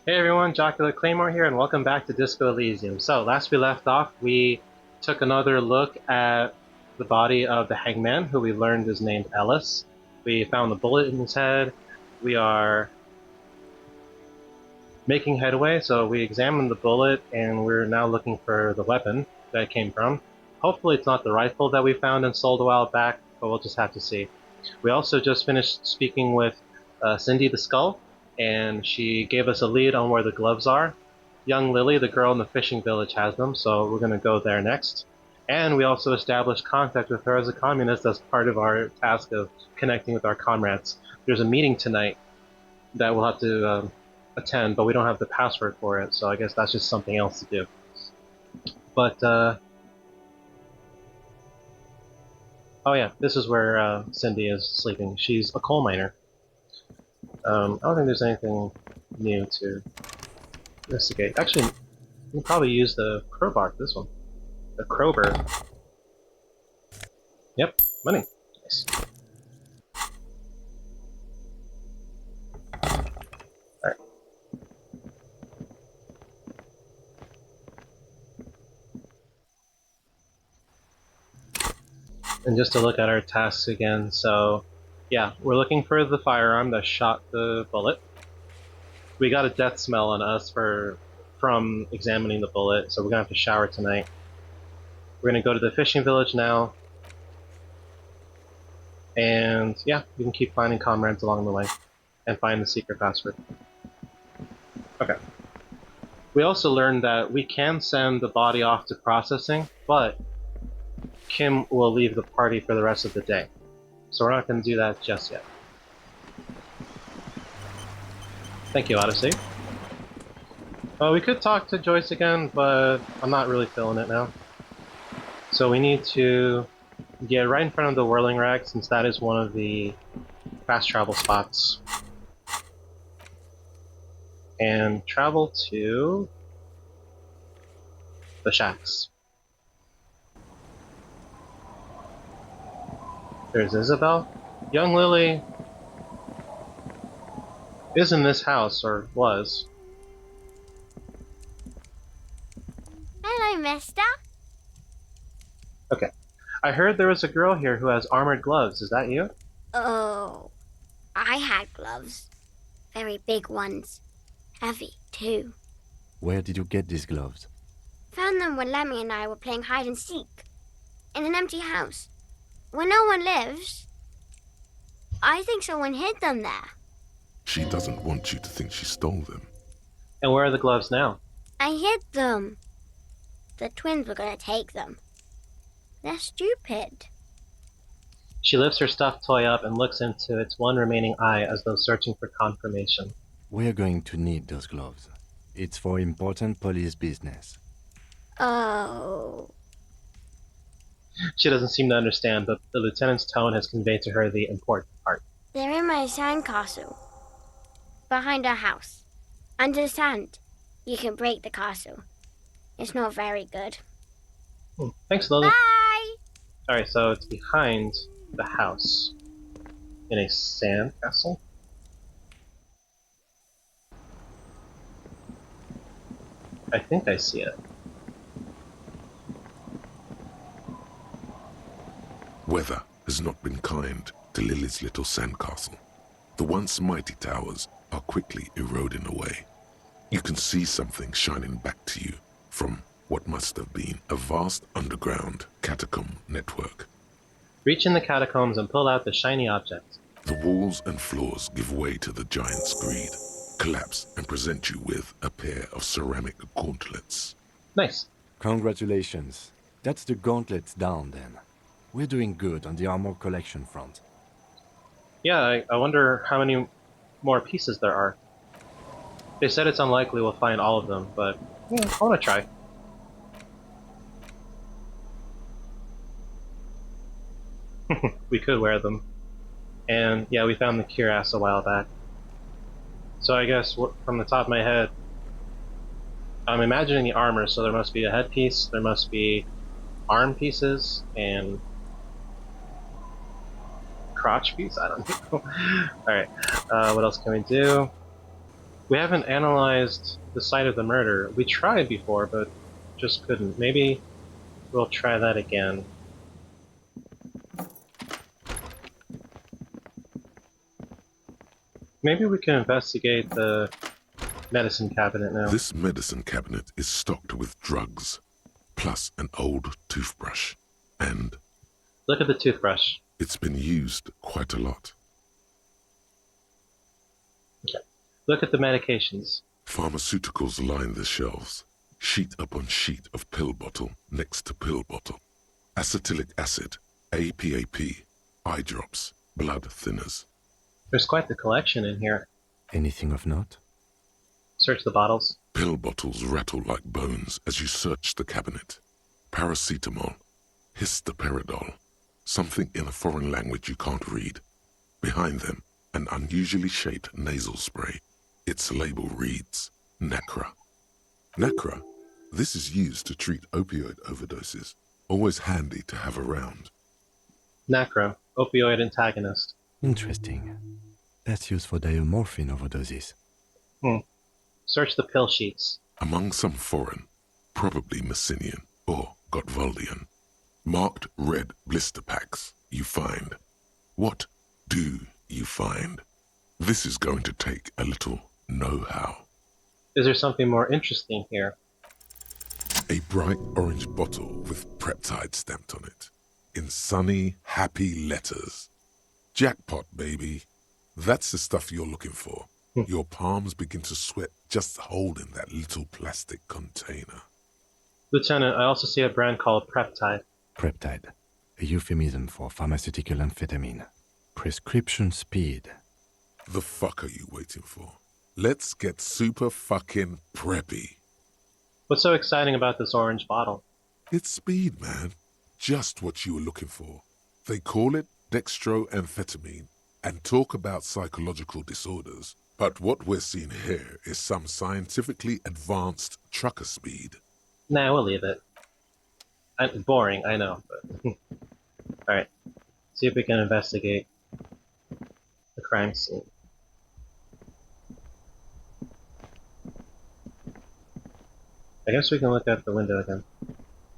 Hey everyone, Jocular Claymore here, and welcome back to Disco Elysium. So, last we left off, we took another look at the body of the hangman, who we learned is named Ellis. We found the bullet in his head. We are making headway, so we examined the bullet, and we're now looking for the weapon that it came from. Hopefully it's not the rifle that we found and sold a while back, but we'll just have to see. We also just finished speaking with Cindy the Skull, and she gave us a lead on where the gloves are. Young Lily, the girl in the fishing village, has them, so we're going to go there next. And we also established contact with her as a communist as part of our task of connecting with our comrades. There's a meeting tonight that we'll have to attend, but we don't have the password for it, so I guess that's just something else to do. But, oh yeah, this is where Cindy is sleeping. She's a coal miner. I don't think there's anything new to investigate. Actually, we can probably use the crowbar for this one. The crowbar. Yep, money. Nice. Alright. And just to look at our tasks again, so yeah, we're looking for the firearm that shot the bullet. We got a death smell on us from examining the bullet, so we're gonna have to shower tonight. We're gonna go to the fishing village now. And yeah, we can keep finding comrades along the way and find the secret password. Okay. We also learned that we can send the body off to processing, but Kim will leave the party for the rest of the day. So we're not going to do that just yet. Thank you, Odyssey. We could talk to Joyce again, but I'm not really feeling it now. So we need to get right in front of the whirling rag, since that is one of the fast travel spots. And travel to the shacks. There's Isabel. Young Lily is in this house, or was. Hello, mister. Okay. I heard there was a girl here who has armored gloves. Is that you? Oh, I had gloves. Very big ones. Heavy, too. Where did you get these gloves? Found them when Lemmy and I were playing hide and seek. In an empty house. Where no one lives. I think someone hid them there. She doesn't want you to think she stole them. And where are the gloves now? I hid them. The twins were going to take them. They're stupid. She lifts her stuffed toy up and looks into its one remaining eye as though searching for confirmation. We're going to need those gloves. It's for important police business. Oh. She doesn't seem to understand, but the lieutenant's tone has conveyed to her the important part. They're in my sandcastle. Behind our house. Understand? You can break the castle. It's not very good. Thanks, Lily. Bye! Alright, so it's behind the house. In a sand castle? I think I see it. Weather has not been kind to Lily's little sandcastle. The once mighty towers are quickly eroding away. You can see something shining back to you from what must have been a vast underground catacomb network. Reach in the catacombs and pull out the shiny object. The walls and floors give way to the giant's greed, collapse and present you with a pair of ceramic gauntlets. Nice. Congratulations. That's the gauntlets down then. We're doing good on the armor collection front. Yeah, I wonder how many more pieces there are. They said it's unlikely we'll find all of them, but yeah, I want to try. We could wear them. And yeah, we found the cuirass a while back. So I guess from the top of my head, I'm imagining the armor, so there must be a headpiece, there must be arm pieces, and crotch piece? I don't know. Alright, what else can we do? We haven't analyzed the site of the murder. We tried before, but just couldn't. Maybe we'll try that again. Maybe we can investigate the medicine cabinet now. This medicine cabinet is stocked with drugs, plus an old toothbrush. And Look at the toothbrush. it's been used quite a lot. Okay. Look at the medications. Pharmaceuticals line the shelves, sheet upon sheet of pill bottle next to pill bottle. Acetylic acid, APAP, eye drops, blood thinners. There's quite the collection in here. Anything of note? Search the bottles. Pill bottles rattle like bones as you search the cabinet. Paracetamol, histoparidol, something in a foreign language you can't read. Behind them, an unusually shaped nasal spray. Its label reads, Nacra. Nacra? This is used to treat opioid overdoses. Always handy to have around. Nacra, opioid antagonist. Interesting. That's used for diamorphine overdoses. Search the pill sheets. Among some foreign, probably Messinian or Gotwaldian, marked red blister packs you find. What do you find? This is going to take a little know-how. Is there something more interesting here? A bright orange bottle with Preptide stamped on it, in sunny, happy letters. Jackpot, baby. That's the stuff you're looking for. Your palms begin to sweat just holding that little plastic container. Lieutenant, I also see a brand called Preptide. Preptide, a euphemism for pharmaceutical amphetamine. Prescription speed. The fuck are you waiting for? Let's get super fucking preppy. What's so exciting about this orange bottle? It's speed, man. Just what you were looking for. They call it dextroamphetamine and talk about psychological disorders. But what we're seeing here is some scientifically advanced trucker speed. Nah, we'll leave it. Boring, I know, but... Alright. See if we can investigate the crime scene. I guess we can look out the window again.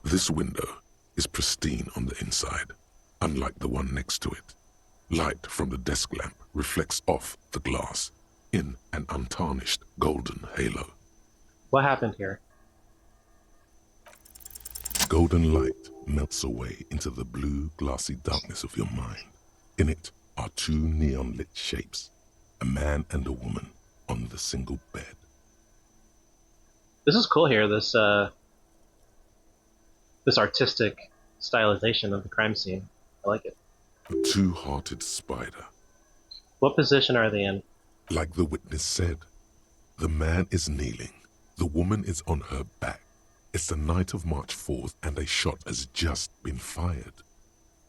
This window is pristine on the inside, unlike the one next to it. Light from the desk lamp reflects off the glass in an untarnished golden halo. What happened here? Golden light melts away into the blue, glassy darkness of your mind. In it are two neon-lit shapes, a man and a woman on the single bed. This is cool here, this artistic stylization of the crime scene. I like it. A two-hearted spider. What position are they in? Like the witness said, the man is kneeling, the woman is on her back. It's the night of March 4th and a shot has just been fired.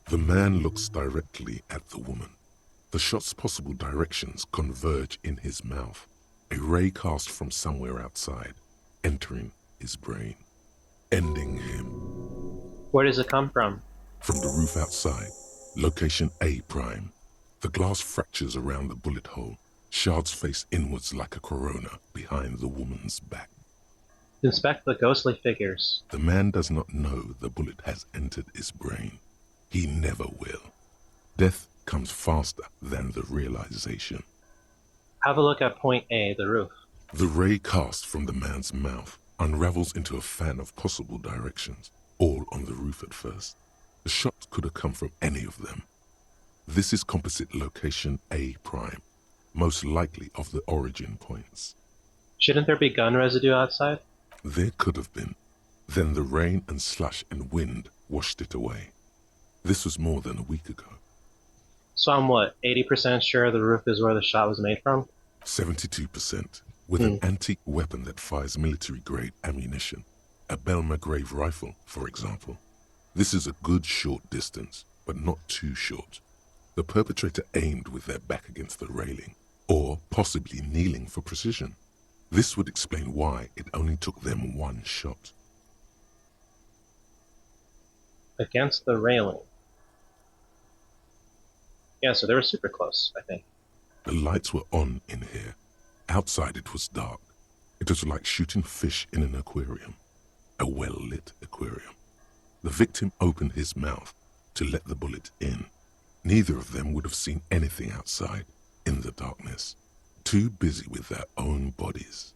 The man looks directly at the woman. The shot's possible directions converge in his mouth, a ray cast from somewhere outside, entering his brain, ending him. Where does it come from? From the roof outside, location A prime. The glass fractures around the bullet hole. Shards face inwards like a corona behind the woman's back. Inspect the ghostly figures. The man does not know the bullet has entered his brain. He never will. Death comes faster than the realization. Have a look at point A, the roof. The ray cast from the man's mouth unravels into a fan of possible directions, all on the roof at first. The shot could have come from any of them. This is composite location A prime, most likely of the origin points. Shouldn't there be gun residue outside? There could have been. Then the rain and slush and wind washed it away. This was more than a week ago. So I'm what, 80% sure the roof is where the shot was made from? 72%, with an antique weapon that fires military-grade ammunition. A Belmagrave rifle, for example. This is a good short distance, but not too short. The perpetrator aimed with their back against the railing, or possibly kneeling for precision. This would explain why it only took them one shot. Against the railing. Yeah, so they were super close, I think. The lights were on in here. Outside it was dark. It was like shooting fish in an aquarium, a well-lit aquarium. The victim opened his mouth to let the bullet in. Neither of them would have seen anything outside, in the darkness, too busy with their own bodies.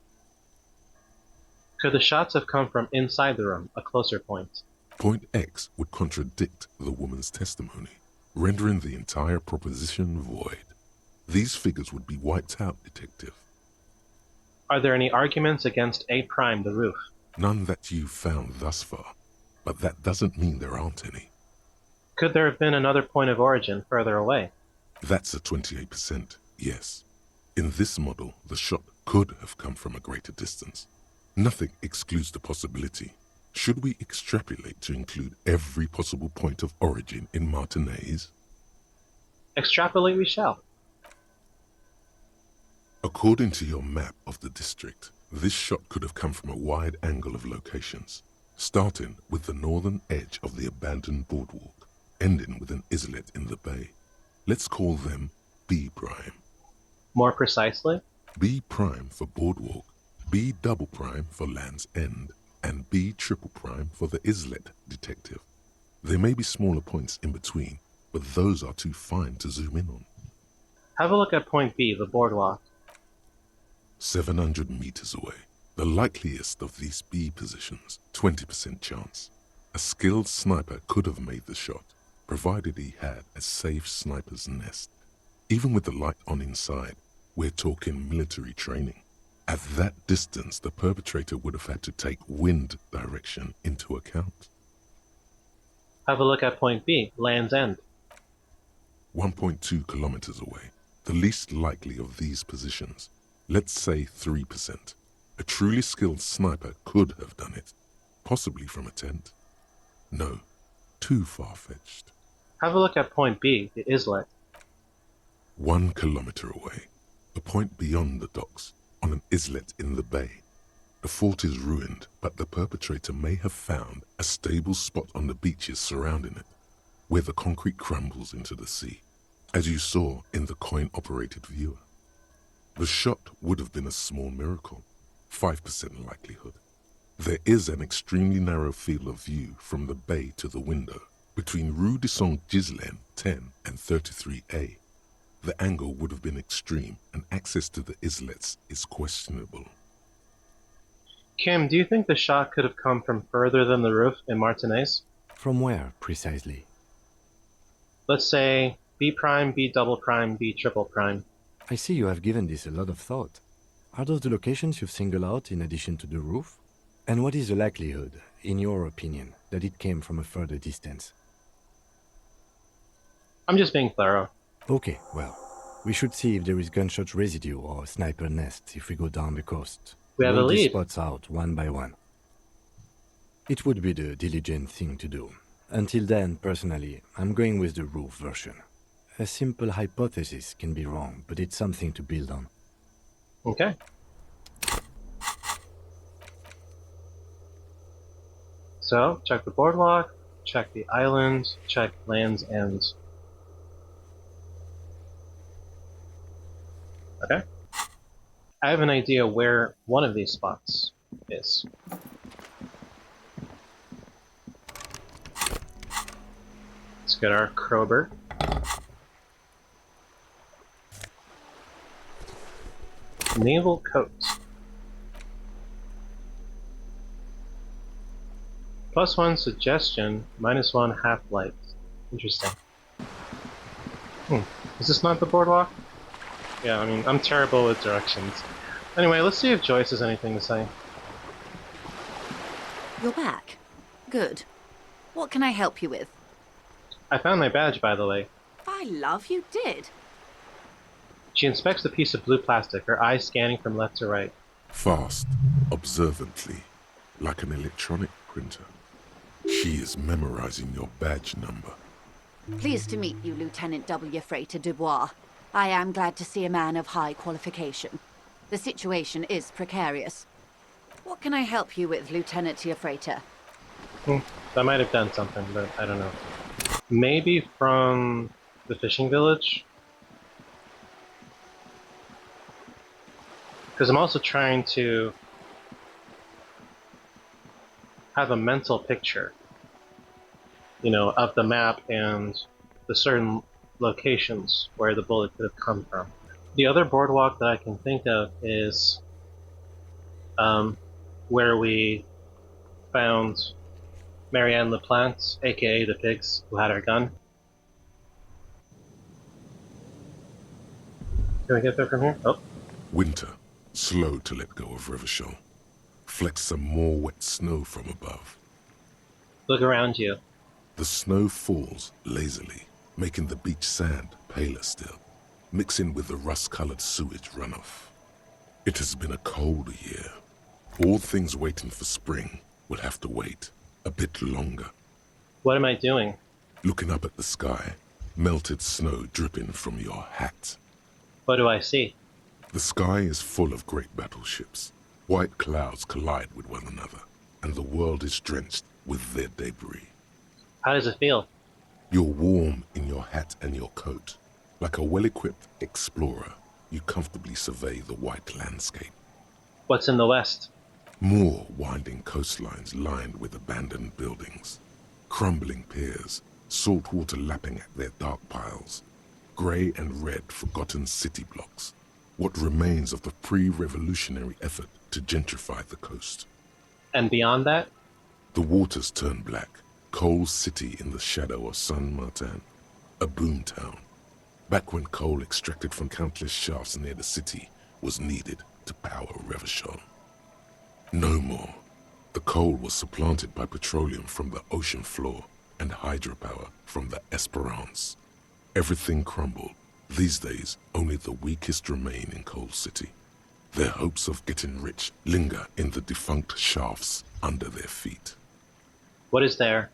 Could the shots have come from inside the room, a closer point? Point X would contradict the woman's testimony, rendering the entire proposition void. These figures would be wiped out, Detective. Are there any arguments against A prime, the roof? None that you've found thus far, but that doesn't mean there aren't any. Could there have been another point of origin further away? That's a 28%, yes. In this model, the shot could have come from a greater distance. Nothing excludes the possibility. Should we extrapolate to include every possible point of origin in Martinez? Extrapolate we shall. According to your map of the district, this shot could have come from a wide angle of locations, starting with the northern edge of the abandoned boardwalk, ending with an islet in the bay. Let's call them B prime. More precisely? B prime for boardwalk, B double prime for Land's End, and B triple prime for the islet, Detective. There may be smaller points in between, but those are too fine to zoom in on. Have a look at point B, the boardwalk. 700 meters away. The likeliest of these B positions, 20% chance. A skilled sniper could have made the shot, provided he had a safe sniper's nest. Even with the light on inside, we're talking military training. At that distance, the perpetrator would have had to take wind direction into account. Have a look at point B, Land's End. 1.2 kilometers away. The least likely of these positions. Let's say 3%. A truly skilled sniper could have done it, possibly from a tent. No, too far-fetched. Have a look at point B, the islet. 1 kilometer away, a point beyond the docks, on an islet in the bay. The fort is ruined, but the perpetrator may have found a stable spot on the beaches surrounding it, where the concrete crumbles into the sea, as you saw in the coin-operated viewer. The shot would have been a small miracle, 5% likelihood. There is an extremely narrow field of view from the bay to the window, between Rue de Saint-Ghislain 10 and 33A. The angle would have been extreme, and access to the islets is questionable. Kim, do you think the shot could have come from further than the roof in Martinez? From where, precisely? Let's say B prime, B double prime, B triple prime. I see you have given this a lot of thought. Are those the locations you've singled out in addition to the roof? And what is the likelihood, in your opinion, that it came from a further distance? I'm just being thorough. Okay, well, we should see if there is gunshot residue or sniper nests if we go down the coast. We have a Roll these lead. spots out one by one. It would be the diligent thing to do. Until then, personally, I'm going with the roof version. A simple hypothesis can be wrong, but it's something to build on. Okay. So, check the boardwalk, check the island, check Land's End. Okay. I have an idea where one of these spots is. Let's get our crowbar. Naval coat. +1 suggestion, -1 half-life. Interesting. Is this not the boardwalk? Yeah, I mean, I'm terrible with directions. Anyway, let's see if Joyce has anything to say. You're back. Good. What can I help you with? I found my badge, by the way. By love, you did. She inspects the piece of blue plastic, her eyes scanning from left to right. Fast, observantly, like an electronic printer. She is memorizing your badge number. Pleased to meet you, Lieutenant W. Freighter Dubois. I am glad to see a man of high qualification. The situation is precarious. What can I help you with, Lieutenant Freighter? I might have done something, but I don't know. Maybe from the fishing village? Because I'm also trying to have a mental picture, of the map and the certain locations where the bullet could have come from. The other boardwalk that I can think of is where we found Marianne LaPlante, aka the pigs who had our gun. Can we get there from here? Oh. Winter, slow to let go of Revachol, flecks some more wet snow from above. Look around you. The snow falls lazily, making the beach sand paler still, mixing with the rust-colored sewage runoff. It has been a cold year. All things waiting for spring will have to wait a bit longer. What am I doing? Looking up at the sky, melted snow dripping from your hat. What do I see? The sky is full of great battleships. White clouds collide with one another, and the world is drenched with their debris. How does it feel? You're warm in your hat and your coat. Like a well-equipped explorer, you comfortably survey the white landscape. What's in the west? More winding coastlines lined with abandoned buildings. Crumbling piers, salt water lapping at their dark piles. Grey and red forgotten city blocks. What remains of the pre-revolutionary effort to gentrify the coast. And beyond that? The waters turn black. Coal City in the shadow of Saint Martin. A boom town. Back when coal extracted from countless shafts near the city was needed to power Revachol. No more. The coal was supplanted by petroleum from the ocean floor and hydropower from the Esperance. Everything crumbled. These days, only the weakest remain in Coal City. Their hopes of getting rich linger in the defunct shafts under their feet. What is there?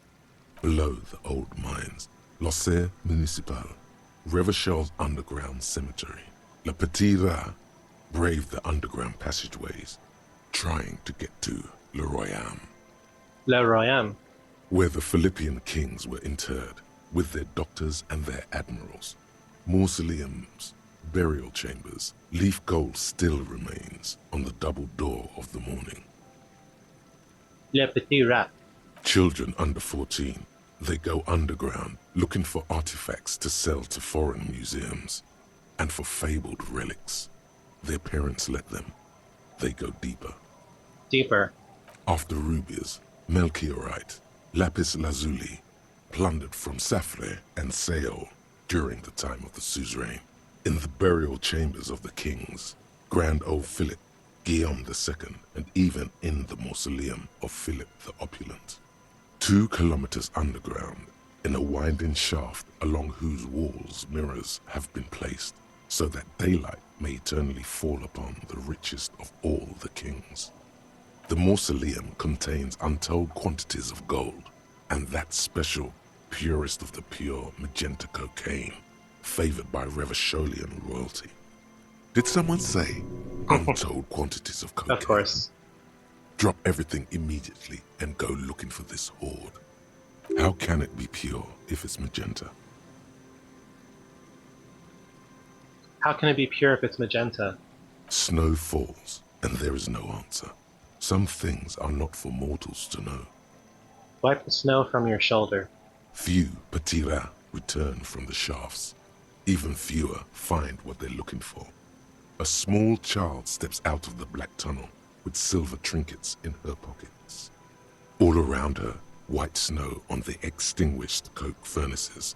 Below the old mines, L'Océan Municipal, Revachol's underground cemetery. Le Petit Rat braved the underground passageways, trying to get to Le Royaume. Le Royaume. Where the Philippian kings were interred, with their doctors and their admirals. Mausoleums, burial chambers, leaf gold still remains on the double door of the morning. Le Petit Rat. Children under 14, they go underground looking for artifacts to sell to foreign museums and for fabled relics. Their parents let them. They go deeper. Deeper. After rubies, melchiorite, lapis lazuli, plundered from Safre and Seol during the time of the suzerain. In the burial chambers of the kings, Grand old Philip, Guillaume II, and even in the mausoleum of Philip the Opulent. 2 kilometers underground, in a winding shaft along whose walls mirrors have been placed, so that daylight may eternally fall upon the richest of all the kings. The mausoleum contains untold quantities of gold, and that special, purest of the pure magenta cocaine, favored by Revacholian royalty. Did someone say untold quantities of cocaine? Of course. Drop everything immediately and go looking for this hoard. How can it be pure if it's magenta? How can it be pure if it's magenta? Snow falls, and there is no answer. Some things are not for mortals to know. Wipe the snow from your shoulder. Few petits rats return from the shafts. Even fewer find what they're looking for. A small child steps out of the black tunnel with silver trinkets in her pockets. All around her, white snow on the extinguished coke furnaces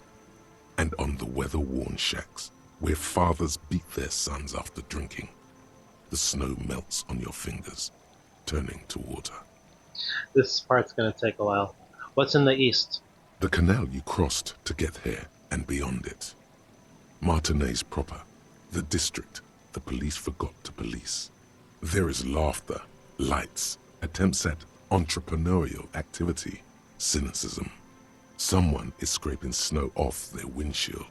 and on the weather-worn shacks where fathers beat their sons after drinking. The snow melts on your fingers, turning to water. This part's gonna take a while. What's in the east? The canal you crossed to get here and beyond it. Martinez proper, the district the police forgot to police. There is laughter, lights, attempts at entrepreneurial activity, cynicism. Someone is scraping snow off their windshield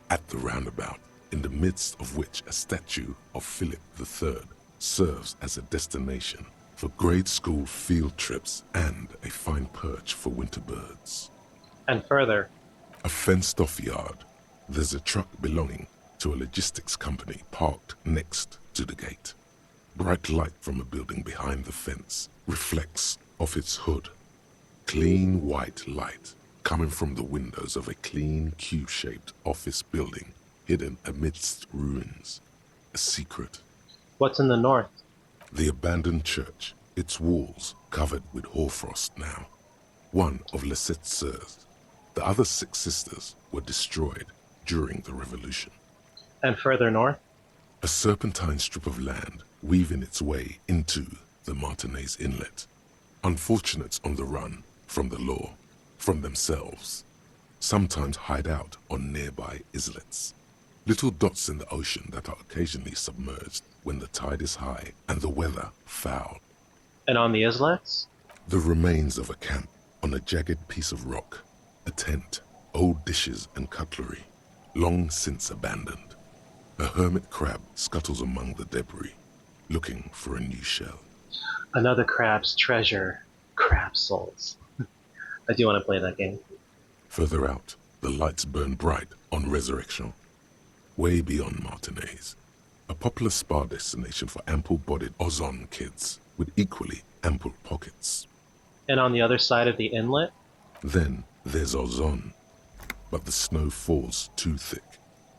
at the roundabout, in the midst of which a statue of Philip III serves as a destination for grade school field trips and a fine perch for winter birds. And further. A fenced-off yard. There's a truck belonging to a logistics company parked next to the gate. Bright light from a building behind the fence reflects off its hood. Clean white light coming from the windows of a clean cube-shaped office building hidden amidst ruins. A secret. What's in the north? The abandoned church, its walls covered with hoarfrost now. One of Lissette's sœurs. The other 6 sisters were destroyed during the revolution. And further north? A serpentine strip of land weaving its way into the Martinez Inlet. Unfortunates on the run from the law, from themselves, sometimes hide out on nearby islets. Little dots in the ocean that are occasionally submerged when the tide is high and the weather foul. And on the islets? The remains of a camp on a jagged piece of rock, a tent, old dishes and cutlery, long since abandoned. A hermit crab scuttles among the debris, looking for a new shell. Another crab's treasure. Crab souls. I do want to play that game. Further out, the lights burn bright on Resurrection. Way beyond Martinez, a popular spa destination for ample-bodied Ozon kids with equally ample pockets. And on the other side of the inlet? Then there's Ozon, but the snow falls too thick.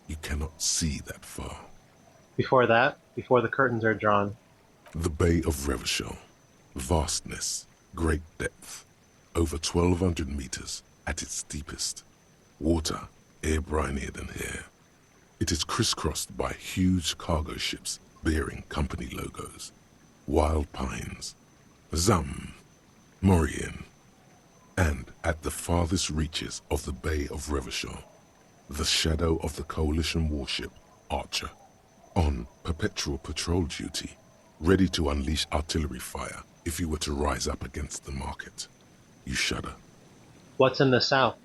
You cannot see that far. Before that, before the curtains are drawn. The Bay of Revachol, vastness, great depth, over 1,200 meters at its deepest. Water air-brinier than here. It is crisscrossed by huge cargo ships bearing company logos. Wild pines, Zam, Mauryan, and at the farthest reaches of the Bay of Revachol, the shadow of the coalition warship Archer, on perpetual patrol duty, ready to unleash artillery fire if you were to rise up against the market. You shudder. What's in the south?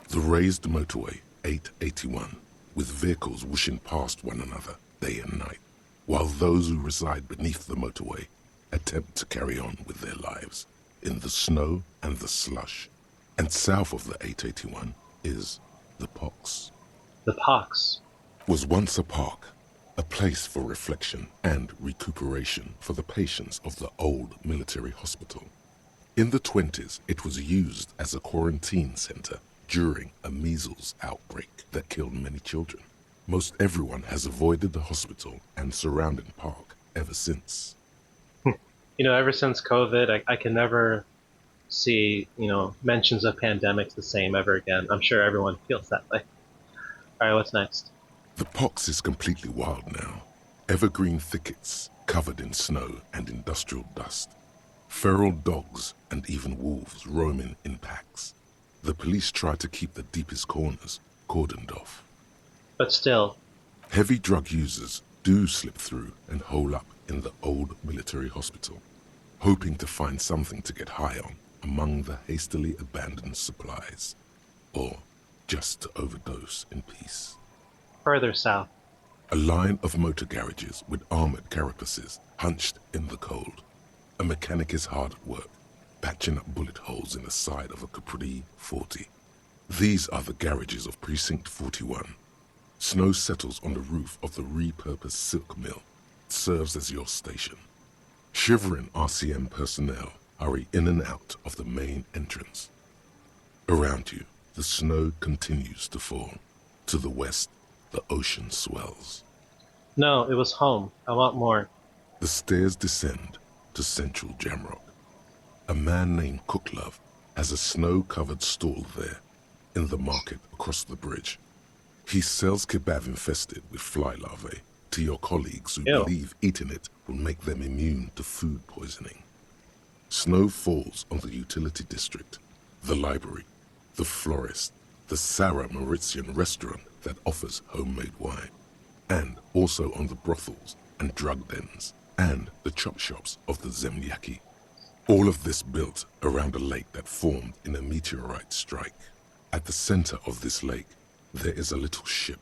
The raised motorway 881, with vehicles whooshing past one another day and night, while those who reside beneath the motorway attempt to carry on with their lives in the snow and the slush. And south of the 881 is the Pox. The Pox. Was once a park, a place for reflection and recuperation for the patients of the old military hospital. In the 20s, it was used as a quarantine center during a measles outbreak that killed many children. Most everyone has avoided the hospital and surrounding park ever since. You know, ever since COVID, I can never see, mentions of pandemics the same ever again. I'm sure everyone feels that way. All right, what's next? The Pox is completely wild now. Evergreen thickets covered in snow and industrial dust. Feral dogs and even wolves roaming in packs. The police try to keep the deepest corners cordoned off. But still, Heavy drug users do slip through and hole up in the old military hospital, hoping to find something to get high on among the hastily abandoned supplies, or just to overdose in peace. further south. A line of motor garages with armored carapaces hunched in the cold. A mechanic is hard at work, patching up bullet holes in the side of a Capri 40. These are the garages of Precinct 41. Snow settles on the roof of the repurposed silk mill. It serves as your station. Shivering RCM personnel hurry in and out of the main entrance. Around you, the snow continues to fall. To the west, the ocean swells. No, it was home. I want more. The stairs descend to central Jamrock. A man named Cooklove has a snow-covered stall there, in the market across the bridge. He sells kebab infested with fly larvae to your colleagues who Ew. believe eating it will make them immune to food poisoning. Snow falls on the utility district, the library, the florist, the Sarah Mauritian restaurant that offers homemade wine, and also on the brothels and drug dens, and the chop shops of the Zemlyaki. All of this built around a lake that formed in a meteorite strike. At the center of this lake, there is a little ship.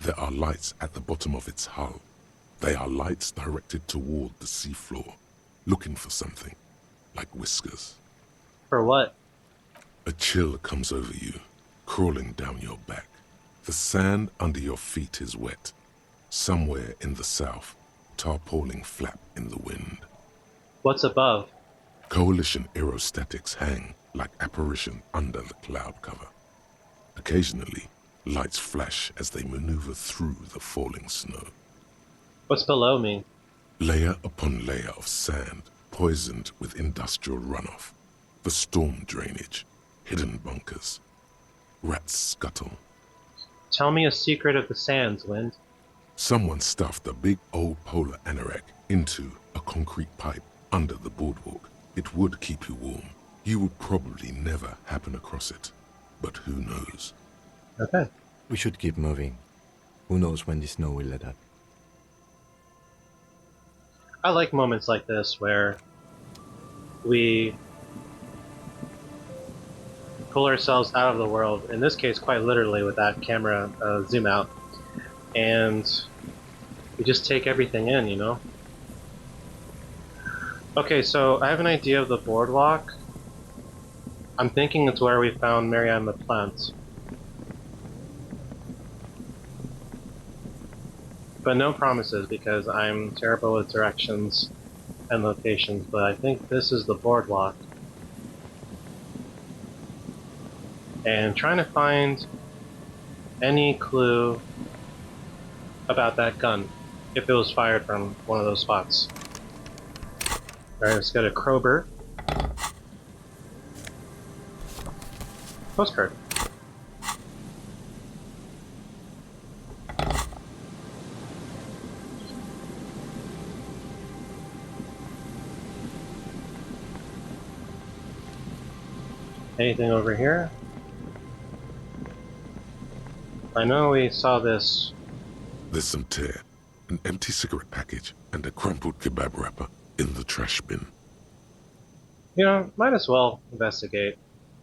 There are lights at the bottom of its hull. They are lights directed toward the seafloor, looking for something, like whiskers. For what? A chill comes over you, crawling down your back. The sand under your feet is wet. Somewhere in the south, tarpaulin flap in the wind. What's above? Coalition aerostatics hang like apparition under the cloud cover. Occasionally, lights flash as they maneuver through the falling snow. What's below me? Layer upon layer of sand, poisoned with industrial runoff. The storm drainage, hidden bunkers. Rats scuttle. Tell me a secret of the sands, Wind. Someone stuffed a big old polar anorak into a concrete pipe under the boardwalk. It would keep you warm. You would probably never happen across it. But who knows? Okay. We should keep moving. Who knows when the snow will let up? I like moments like this where we pull ourselves out of the world, in this case quite literally with that camera zoom out, and we just take everything in, you know? Okay, so I have an idea of the boardwalk. I'm thinking it's where we found Marianne LaPlante. But no promises because I'm terrible with directions and locations, but I think this is the boardwalk. And trying to find any clue about that gun, if it was fired from one of those spots. Alright, let's go to Krober. Postcard. Anything over here? I know we saw this. There's some tear, an empty cigarette package, and a crumpled kebab wrapper in the trash bin. You know, might as well investigate.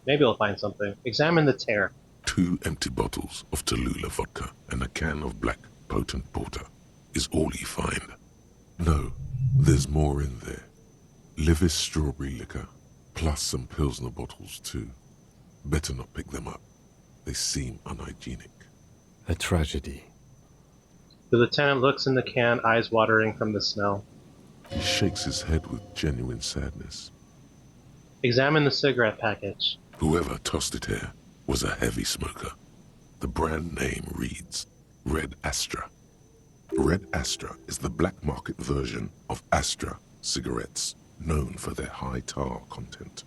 Maybe we'll find something. Examine the tear. 2 empty bottles of Tallulah vodka and a can of black potent porter is all you find. No, there's more in there. Livis strawberry liquor, plus some Pilsner bottles too. Better not pick them up. They seem unhygienic. A tragedy. The lieutenant looks in the can, eyes watering from the smell. He shakes his head with genuine sadness. Examine the cigarette package. Whoever tossed it here was a heavy smoker. The brand name reads Red Astra. Red Astra is the black market version of Astra cigarettes, known for their high tar content.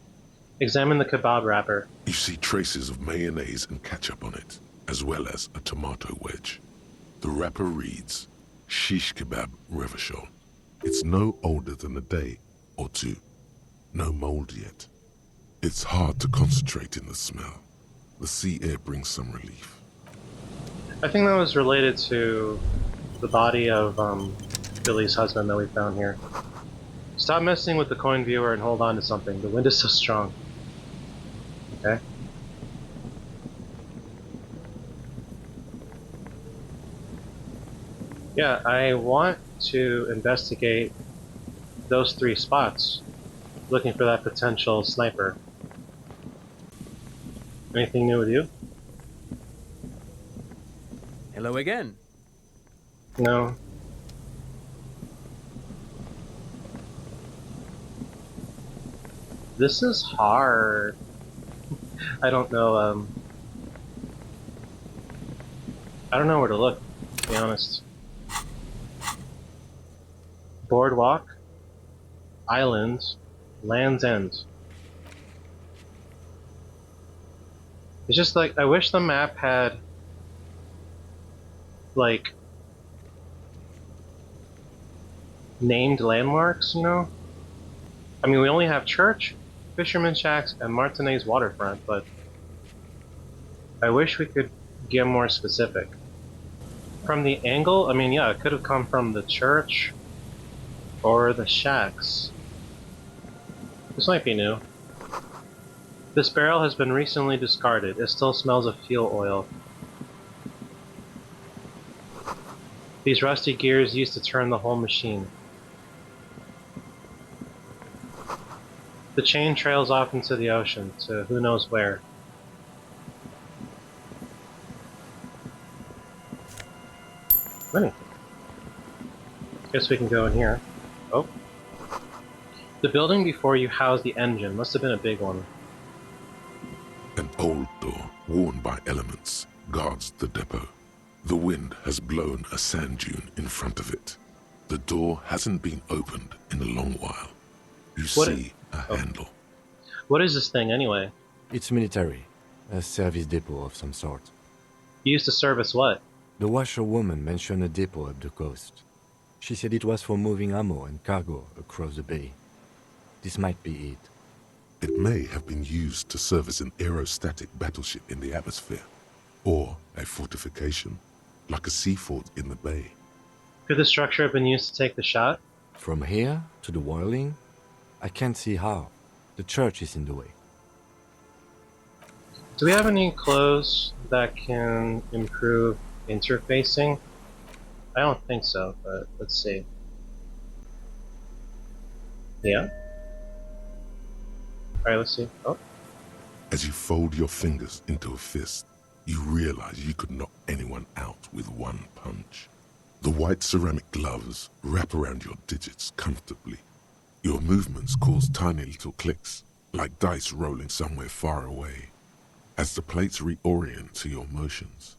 Examine the kebab wrapper. You see traces of mayonnaise and ketchup on it, as well as a tomato wedge. The wrapper reads Shish Kebab Revachol. It's no older than a day or two. No mold yet. It's hard to concentrate in the smell. The sea air brings some relief. I think that was related to the body of Billy's husband that we found here. Stop messing with the coin viewer and hold on to something. The wind is so strong. Okay. Yeah, I want to investigate those 3 spots, looking for that potential sniper. Anything new with you? Hello again. No. This is hard. I don't know, I don't know where to look, to be honest. Boardwalk, island, Land's End. It's just like, I wish the map had, like, named landmarks, you know? I mean, we only have Church, Fisherman Shacks, and Martinez Waterfront, but I wish we could get more specific. From the angle, I mean, yeah, it could have come from the church or the shacks. This might be new. This barrel has been recently discarded. It still smells of fuel oil. These rusty gears used to turn the whole machine. The chain trails off into the ocean, to who knows where. Money. Guess we can go in here. Oh. The building before you housed the engine. Must have been a big one. An old door, worn by elements, guards the depot. The wind has blown a sand dune in front of it. The door hasn't been opened in a long while. You What? see a handle. What is this thing, anyway? It's military. A service depot of some sort. Used to service what? The washerwoman mentioned a depot up the coast. She said it was for moving ammo and cargo across the bay. This might be it. It may have been used to serve as an aerostatic battleship in the atmosphere, or a fortification, like a sea fort in the bay. Could the structure have been used to take the shot? From here to the whirling? I can't see how. The church is in the way. Do we have any clothes that can improve interfacing? I don't think so, but let's see. Yeah? Alright, let's see. Oh. As you fold your fingers into a fist, you realize you could knock anyone out with one punch. The white ceramic gloves wrap around your digits comfortably. Your movements cause tiny little clicks, like dice rolling somewhere far away, as the plates reorient to your motions.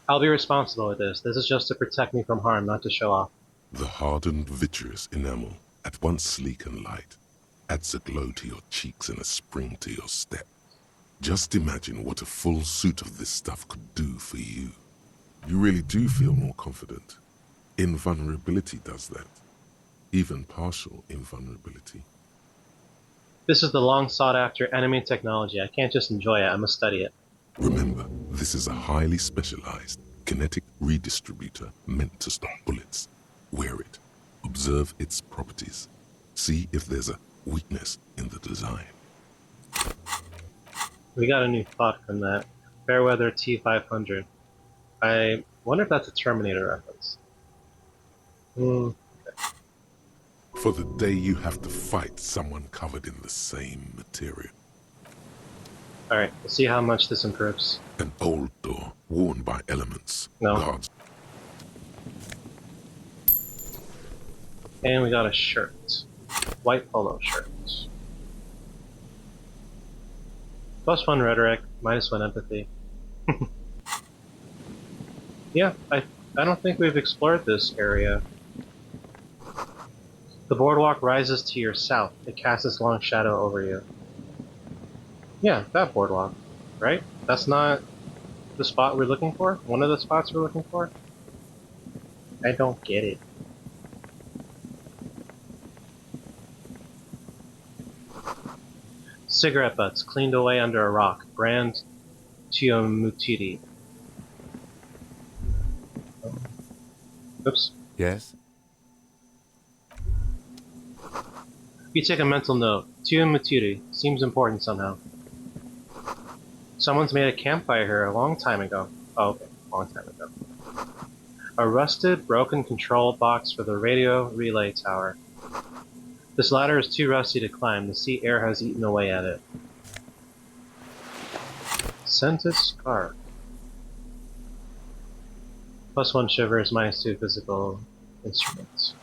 I'll be responsible with this. This is just to protect me from harm, not to show off. The hardened vitreous enamel, at once sleek and light, adds a glow to your cheeks and a spring to your step. Just imagine what a full suit of this stuff could do for you. You really do feel more confident. Invulnerability does that. Even partial invulnerability. This is the long sought after enemy technology. I can't just enjoy it, I must study it. Remember, this is a highly specialized kinetic redistributor meant to stop bullets. Wear it. Observe its properties. See if there's a weakness in the design. We got a new thought from that. Fairweather T500. I wonder if that's a Terminator reference. For the day you have to fight someone covered in the same material. Alright, let's see how much this improves. An old door, worn by elements, No. guards. And we got a shirt. White polo shirt. +1 rhetoric, -1 empathy. Yeah, I don't think we've explored this area. The boardwalk rises to your south. It casts its long shadow over you. Yeah, that boardwalk, right? That's not the spot we're looking for? One of the spots we're looking for? I don't get it. Cigarette butts cleaned away under a rock. Brand Tiomutiri. Oops. Yes? You take a mental note. Tiomutiri seems important somehow. Someone's made a campfire here a long time ago. Oh, okay. Long time ago. A rusted, broken control box for the radio relay tower. This ladder is too rusty to climb. The sea air has eaten away at it. Scented scarf. +1 shivers, -2 physical instruments.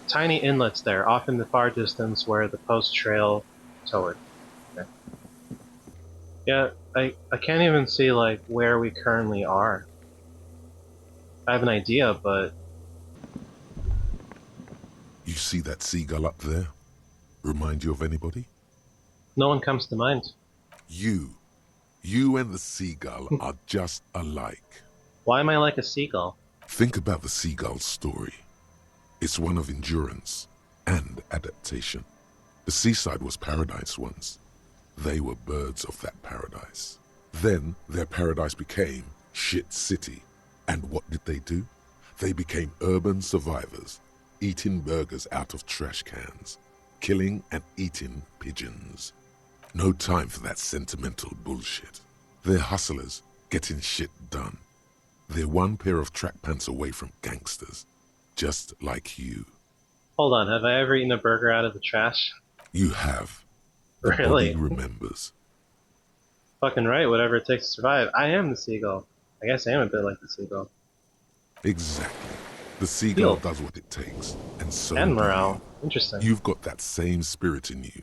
Tiny inlets there, off in the far distance where the post trail toward. Okay. Yeah, I can't even see like where we currently are. I have an idea, but You see that seagull up there? Remind you of anybody? no one comes to mind. You and the seagull are just alike. Why am I like a seagull? Think about the seagull's story. It's one of endurance and adaptation. The seaside was paradise once. They were birds of that paradise. Then their paradise became Shit City. And what did they do? They became urban survivors, eating burgers out of trash cans, killing and eating pigeons. No time for that sentimental bullshit. They're hustlers, getting shit done. They're one pair of track pants away from gangsters, just like you. Hold on, have I ever eaten a burger out of the trash? You have. The Really? body remembers. Fucking right, whatever it takes to survive. I am the seagull. I guess I am a bit like the seagull. Exactly. The seagull Healed. does what it takes, and so And do you. morale. Interesting. You've got that same spirit in you.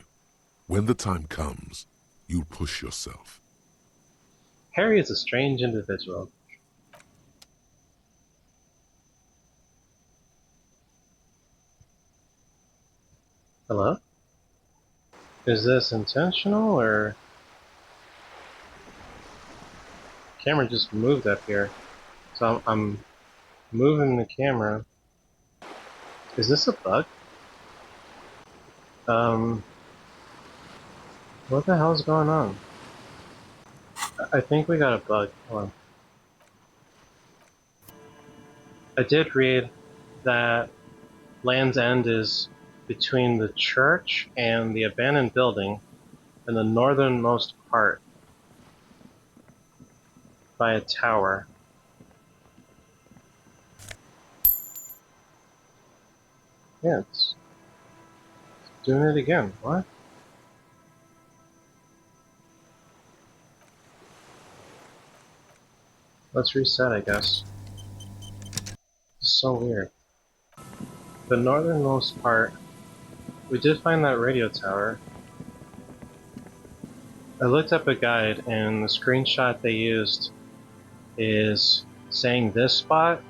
When the time comes, you push yourself. Harry is a strange individual. Hello? Is this intentional, or... Camera just moved up here. So I'm moving the camera. Is this a bug? What the hell's going on? I think we got a bug. Hold on. I did read that Land's End is between the church and the abandoned building in the northernmost part by a tower. Yeah, it's doing it again. What? Let's reset, I guess. It's so weird. The northernmost part. We did find that radio tower. I looked up a guide, and the screenshot they used is saying this spot,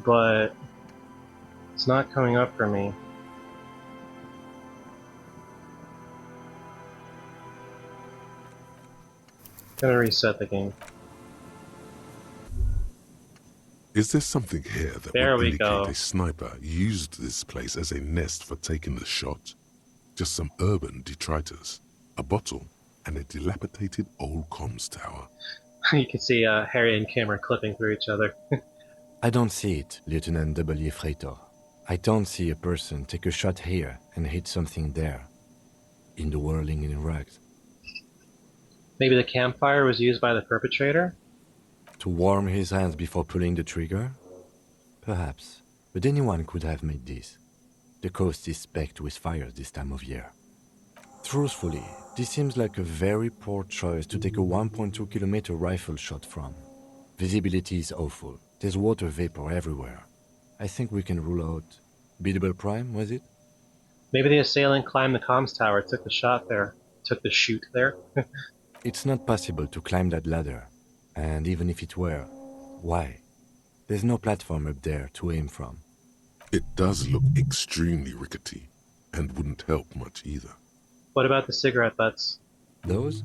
but it's not coming up for me. Gonna reset the game. Is there something here that There would we indicate go. a sniper used this place as a nest for taking the shot? Just some urban detritus, a bottle, and a dilapidated old comms tower. You can see Harry and Kim are clipping through each other. I don't see it, Lieutenant W. Freighter. I don't see a person take a shot here and hit something there. In the whirling in rags. Maybe the campfire was used by the perpetrator? To warm his hands before pulling the trigger? Perhaps. But anyone could have made this. The coast is specked with fires this time of year. Truthfully, this seems like a very poor choice to take a 1.2 kilometer rifle shot from. Visibility is awful. There's water vapor everywhere. I think we can rule out... Biddable Prime, was it? Maybe the assailant climbed the comms tower, took the shot there. Took the shoot there. It's not possible to climb that ladder. And even if it were, why? There's no platform up there to aim from. It does look extremely rickety, and wouldn't help much either. What about the cigarette butts? Those?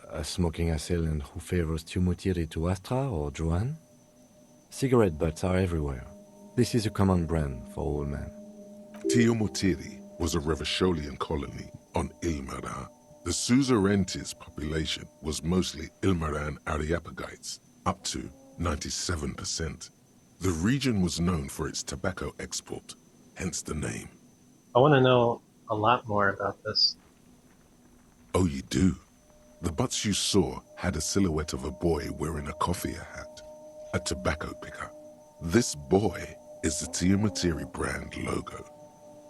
A smoking assailant who favors Tumutiri to Astra or Joanne? Cigarette butts are everywhere. This is a common brand for all men. Tiomotiri was a Revacholian colony on Ilmara. The Suzerainties population was mostly Ilmaran Areopagites, up to 97%. The region was known for its tobacco export, hence the name. I want to know a lot more about this. Oh, you do? The butts you saw had a silhouette of a boy wearing a coffee hat, a tobacco picker. This boy is the Tiomotiri brand logo.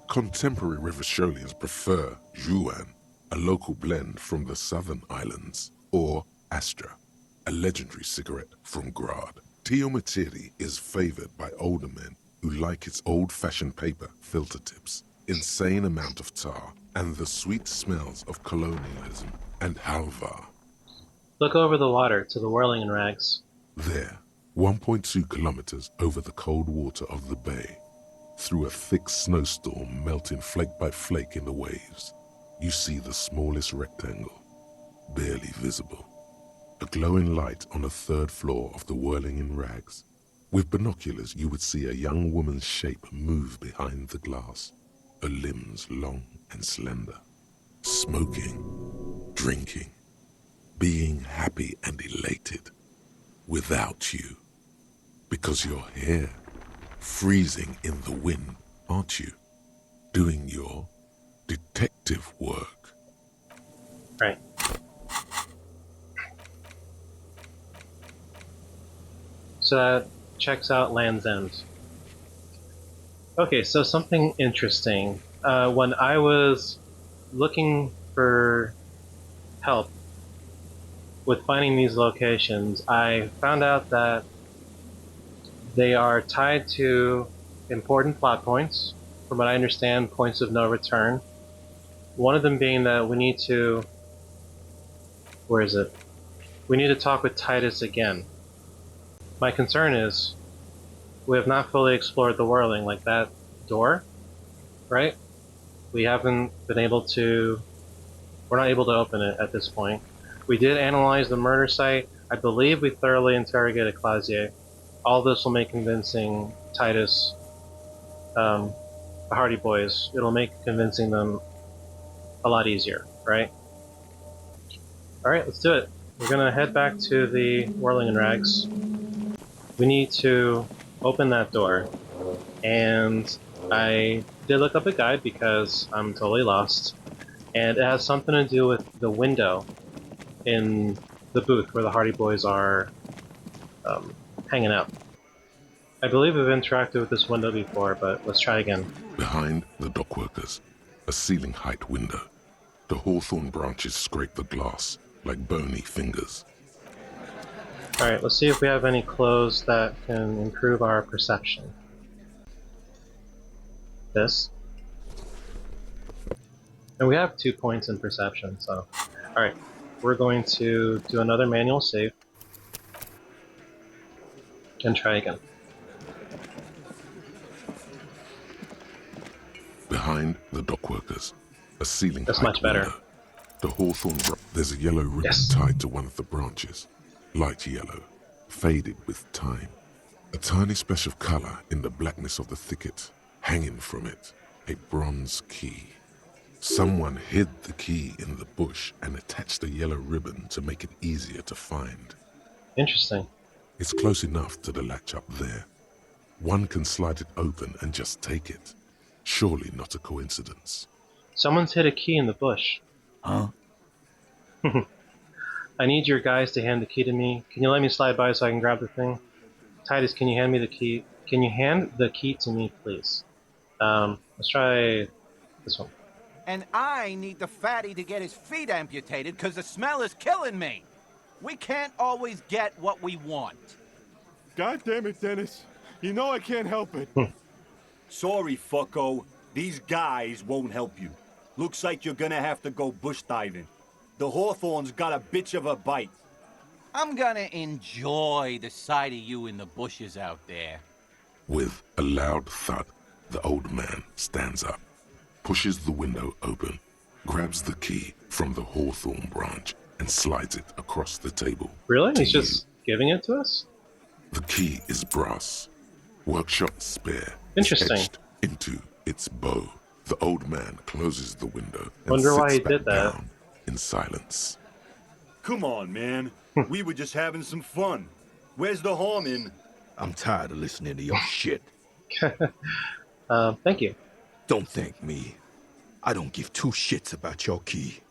Contemporary Revacholians prefer Juan, a local blend from the southern islands, or Astra, a legendary cigarette from Grad. Tiomotiri is favored by older men who like its old-fashioned paper filter tips, insane amount of tar, and the sweet smells of colonialism and halva. Look over the water to the whirling in rags. There, 1.2 kilometers over the cold water of the bay, through a thick snowstorm melting flake by flake in the waves, you see the smallest rectangle, barely visible. A glowing light on the third floor of the whirling in rags. With binoculars, you would see a young woman's shape move behind the glass, her limbs long and slender, smoking, drinking, being happy and elated, without you. Because you're here, freezing in the wind, aren't you? Doing your detective work. Right. So that checks out Land's End. Okay, so something interesting. When I was looking for help with finding these locations, I found out that they are tied to important plot points, from what I understand, points of no return. One of them being that we need to... Where is it? We need to talk with Titus again. My concern is, we have not fully explored the whirling, like that door, right? We haven't been able to... We're not able to open it at this point. We did analyze the murder site. I believe we thoroughly interrogated Clausier. All this will make convincing Titus, the Hardy Boys. It'll make convincing them a lot easier, right? Alright, let's do it. We're gonna head back to the Whirling and Rags. We need to open that door. And I did look up a guide because I'm totally lost. And it has something to do with the window in the booth where the Hardy Boys are hanging out. I believe we've interacted with this window before, but let's try again. Behind the dockworkers, a ceiling-height window. The hawthorn branches scrape the glass like bony fingers. Alright, let's see if we have any clues that can improve our perception. This. And we have 2 points in perception, so... Alright, we're going to do another manual save. And try again. Behind the dockworkers, a ceiling-height That's much better. window. The hawthorn there's a yellow ribbon tied to one of the branches. Light yellow, faded with time. A tiny splash of color in the blackness of the thicket. Hanging from it, a bronze key. Someone hid the key in the bush and attached a yellow ribbon to make it easier to find. Interesting. It's close enough to the latch up there. One can slide it open and just take it. Surely not a coincidence. Someone's hid a key in the bush. Huh? I need your guys to hand the key to me. Can you let me slide by so I can grab the thing? Titus, can you hand me the key? Can you hand the key to me, please? Let's try this one. And I need the fatty to get his feet amputated because the smell is killing me. We can't always get what we want. God damn it, Dennis. You know I can't help it. Sorry, fucko. These guys won't help you. Looks like you're gonna have to go bush diving. The hawthorn's got a bitch of a bite. I'm gonna enjoy the sight of you in the bushes out there. With a loud thud, the old man stands up, pushes the window open, grabs the key from the hawthorn branch, and slides it across the table. Really? to He's just giving it to us? The key is brass, workshop spare, Interesting. etched into its bow. The old man closes the window and Wonder why sits he did back that. down in silence. Come on, man. We were just having some fun. Where's the harm in? I'm tired of listening to your shit. Thank you. Don't thank me. I don't give 2 shits about your key.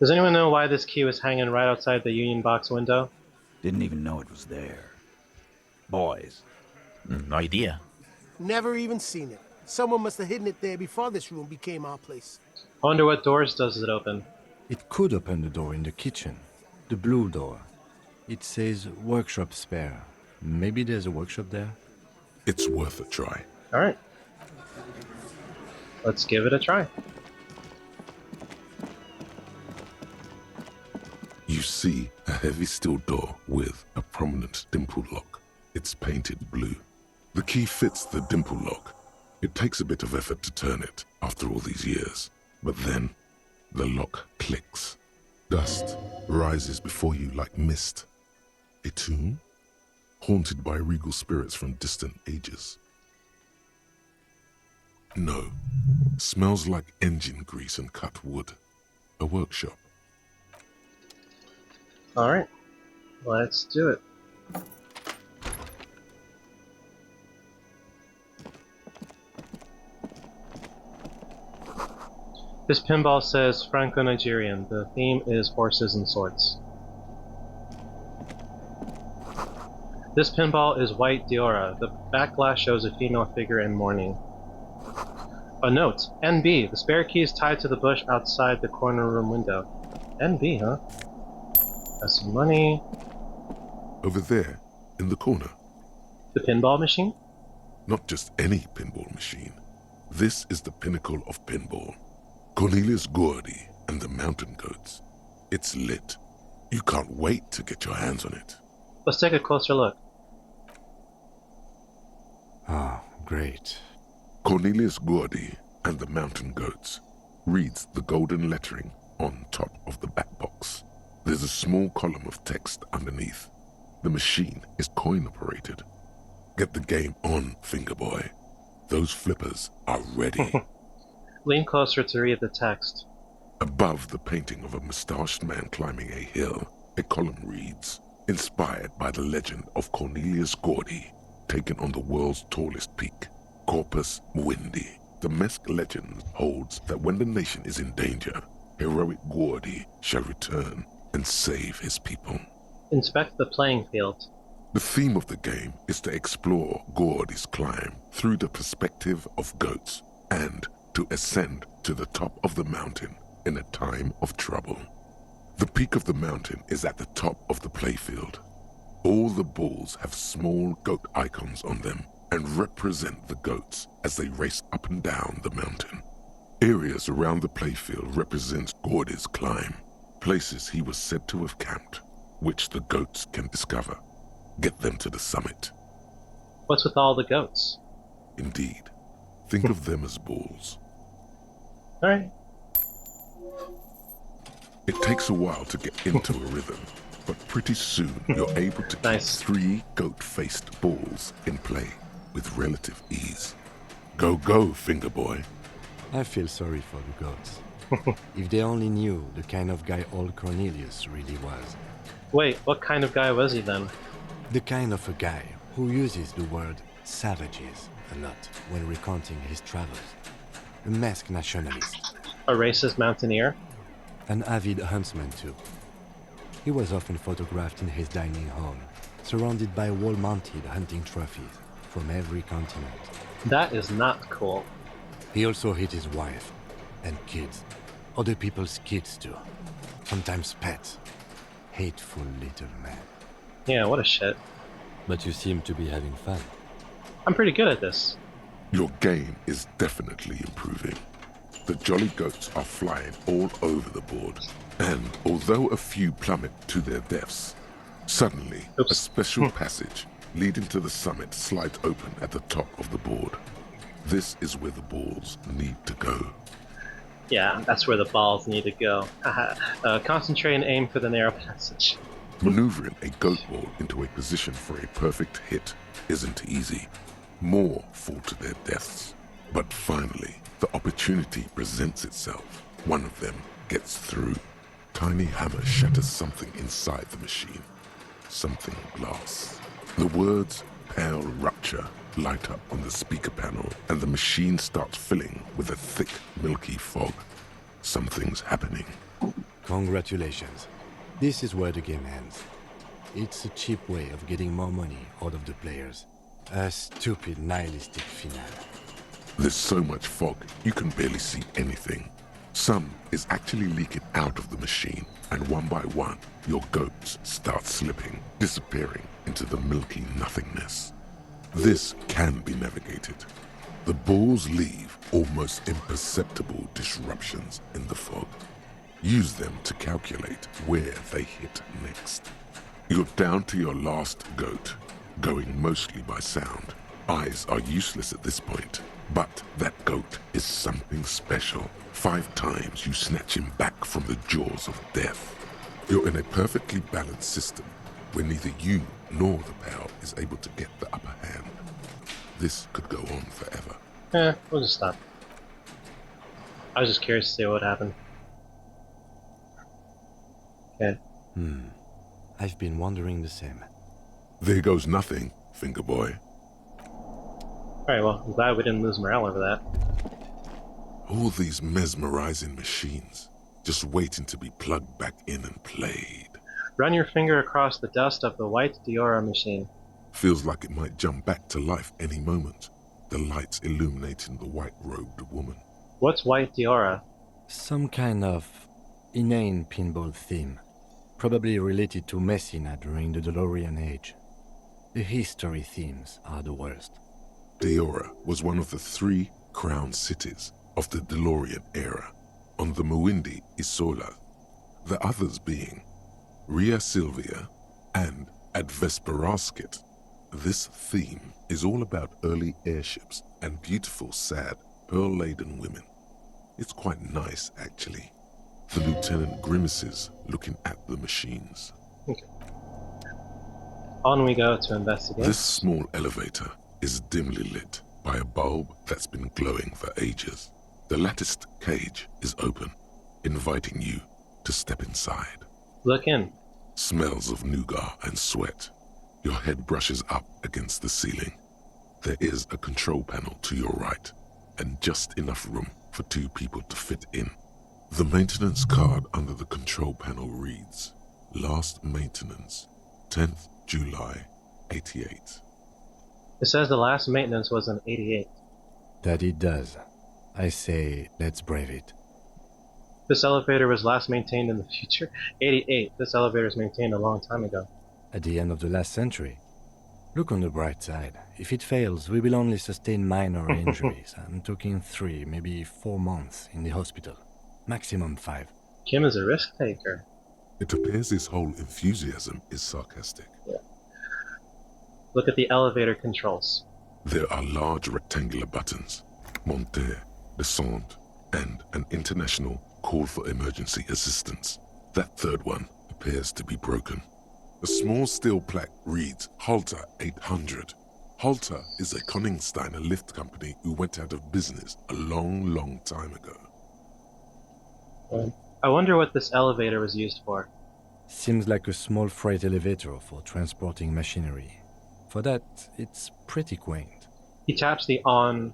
Does anyone know why this key was hanging right outside the Union Box window? Didn't even know it was there. Boys. No idea. Never even seen it. Someone must have hidden it there before this room became our place. I wonder what doors does it open. It could open the door in the kitchen. The blue door. It says workshop spare. Maybe there's a workshop there? It's worth a try. Alright. Let's give it a try. You see a heavy steel door with a prominent dimple lock. It's painted blue. The key fits the dimple lock. It takes a bit of effort to turn it after all these years, but then the lock clicks. Dust rises before you like mist. A tomb? Haunted by regal spirits from distant ages. No. Smells like engine grease and cut wood. A workshop. Alright. Let's do it. This pinball says Franco-Nigerian. The theme is horses and swords. This pinball is white Diora. The back glass shows a female figure in mourning. A note. NB. The spare key is tied to the bush outside the corner room window. NB, huh? Got some money. Over there, in the corner. The pinball machine? Not just any pinball machine. This is the pinnacle of pinball. Cornelius Gordy and the Mountain Goats. It's lit. You can't wait to get your hands on it. Let's take a closer look. Ah, great. Cornelius Gordy and the Mountain Goats reads the golden lettering on top of the back box. There's a small column of text underneath. The machine is coin-operated. Get the game on, Fingerboy. Those flippers are ready. Lean closer to read the text. Above the painting of a mustached man climbing a hill, a column reads, inspired by the legend of Cornelius Gordy, taken on the world's tallest peak, Corpus Muindi. The Mesk legend holds that when the nation is in danger, heroic Gordy shall return and save his people. Inspect the playing field. The theme of the game is to explore Gordy's climb through the perspective of goats and to ascend to the top of the mountain in a time of trouble. The peak of the mountain is at the top of the playfield. All the balls have small goat icons on them and represent the goats as they race up and down the mountain. Areas around the playfield represent Gordy's climb, places he was said to have camped, which the goats can discover. Get them to the summit. What's with all the goats? Indeed. Think of them as bulls. Alright. It takes a while to get into a rhythm, but pretty soon you're able to keep 3 goat-faced bulls in play with relative ease. Go, go, Fingerboy. I feel sorry for the goats. If they only knew the kind of guy old Cornelius really was. Wait, what kind of guy was he then? The kind of a guy who uses the word savages a lot when recounting his travels. A masked nationalist. A racist mountaineer? An avid huntsman too. He was often photographed in his dining hall, surrounded by wall-mounted hunting trophies from every continent. That is not cool. He also hit his wife and kids. Other people's kids too. Sometimes pets. Hateful little man. Yeah, what a shit. But you seem to be having fun. I'm pretty good at this. Your game is definitely improving. The jolly goats are flying all over the board, and although a few plummet to their deaths, suddenly a special passage leading to the summit slides open at the top of the board. This is where the balls need to go. Yeah, that's where the balls need to go. Concentrate and aim for the narrow passage. Maneuvering a goat ball into a position for a perfect hit isn't easy. More fall to their deaths. But finally, the opportunity presents itself. One of them gets through. Tiny hammer shatters something inside the machine. Something glass. The words "Pale Rupture" light up on the speaker panel, and the machine starts filling with a thick, milky fog. Something's happening. Congratulations. This is where the game ends. It's a cheap way of getting more money out of the players. A stupid, nihilistic finale. There's so much fog, you can barely see anything. Some is actually leaking out of the machine, and one by one, your goats start slipping, disappearing into the milky nothingness. This can be navigated. The balls leave almost imperceptible disruptions in the fog. Use them to calculate where they hit next. You're down to your last goat, going mostly by sound. Eyes are useless at this point, but that goat is something special. 5 times you snatch him back from the jaws of death. You're in a perfectly balanced system where neither you nor the pal is able to get the upper hand. This could go on forever. We'll just stop. I was just curious to see what happened. Okay. I've been wondering the same. There goes nothing, Fingerboy. Alright, well, I'm glad we didn't lose morale over that. All these mesmerizing machines, just waiting to be plugged back in and played. Run your finger across the dust of the white Diora machine. Feels like it might jump back to life any moment. The lights illuminating the white-robed woman. What's white Diora? Some kind of inane pinball theme. probably related to Messina during the DeLorean age. The history themes are the worst. Deora was one of the 3 crown cities of the DeLorean era, on the Muindi Isola, the others being Ria Silvia and Advesperasket. This theme is all about early airships and beautiful, sad, pearl-laden women. It's quite nice, actually. The lieutenant grimaces looking at the machines. Okay. On we go to investigate. This small elevator is dimly lit by a bulb that's been glowing for ages. The latticed cage is open, inviting you to step inside. Look in. Smells of nougat and sweat. Your head brushes up against the ceiling. There is a control panel to your right, and just enough room for 2 people to fit in. The maintenance card under the control panel reads, Last maintenance, 10th July, 88. It says the last maintenance was in 88. That it does. I say, let's brave it. This elevator was last maintained in the future. 88. This elevator was maintained a long time ago. At the end of the last century. Look on the bright side. If it fails, we will only sustain minor injuries. I'm talking 3, maybe 4 months in the hospital. Maximum 5. Kim is a risk taker. It appears his whole enthusiasm is sarcastic. Yeah. Look at the elevator controls. There are large rectangular buttons, monter, descente, and an international call for emergency assistance. That 3rd one appears to be broken. A small steel plaque reads Halter 800. Halter is a Koningsteiner lift company who went out of business a long time ago. I wonder what this elevator was used for. Seems like a small freight elevator for transporting machinery. For that, it's pretty quaint. He taps on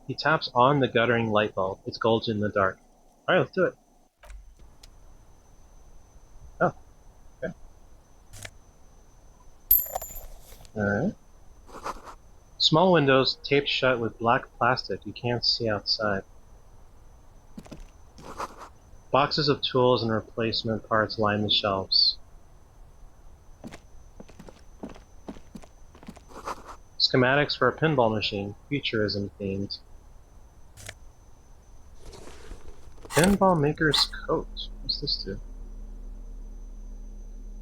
the guttering light bulb. It's golden in the dark. Alright, let's do it. Oh, okay. Alright. Small windows taped shut with black plastic. You can't see outside. Boxes of tools and replacement parts line the shelves. Schematics for a pinball machine, futurism themed. Pinball maker's coat. What's this do?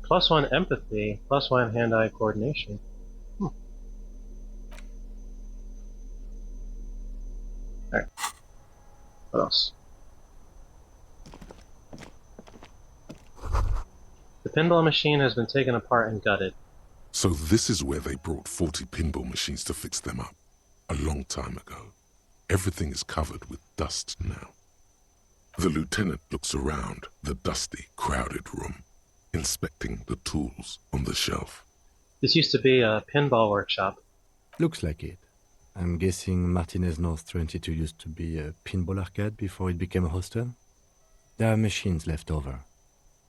+1 empathy, +1 hand-eye coordination. Alright. What else? The pinball machine has been taken apart and gutted. So this is where they brought 40 pinball machines to fix them up, a long time ago. Everything is covered with dust now. The lieutenant looks around the dusty, crowded room, inspecting the tools on the shelf. This used to be a pinball workshop. Looks like it. I'm guessing Martinez North 22 used to be a pinball arcade before it became a hostel. There are machines left over.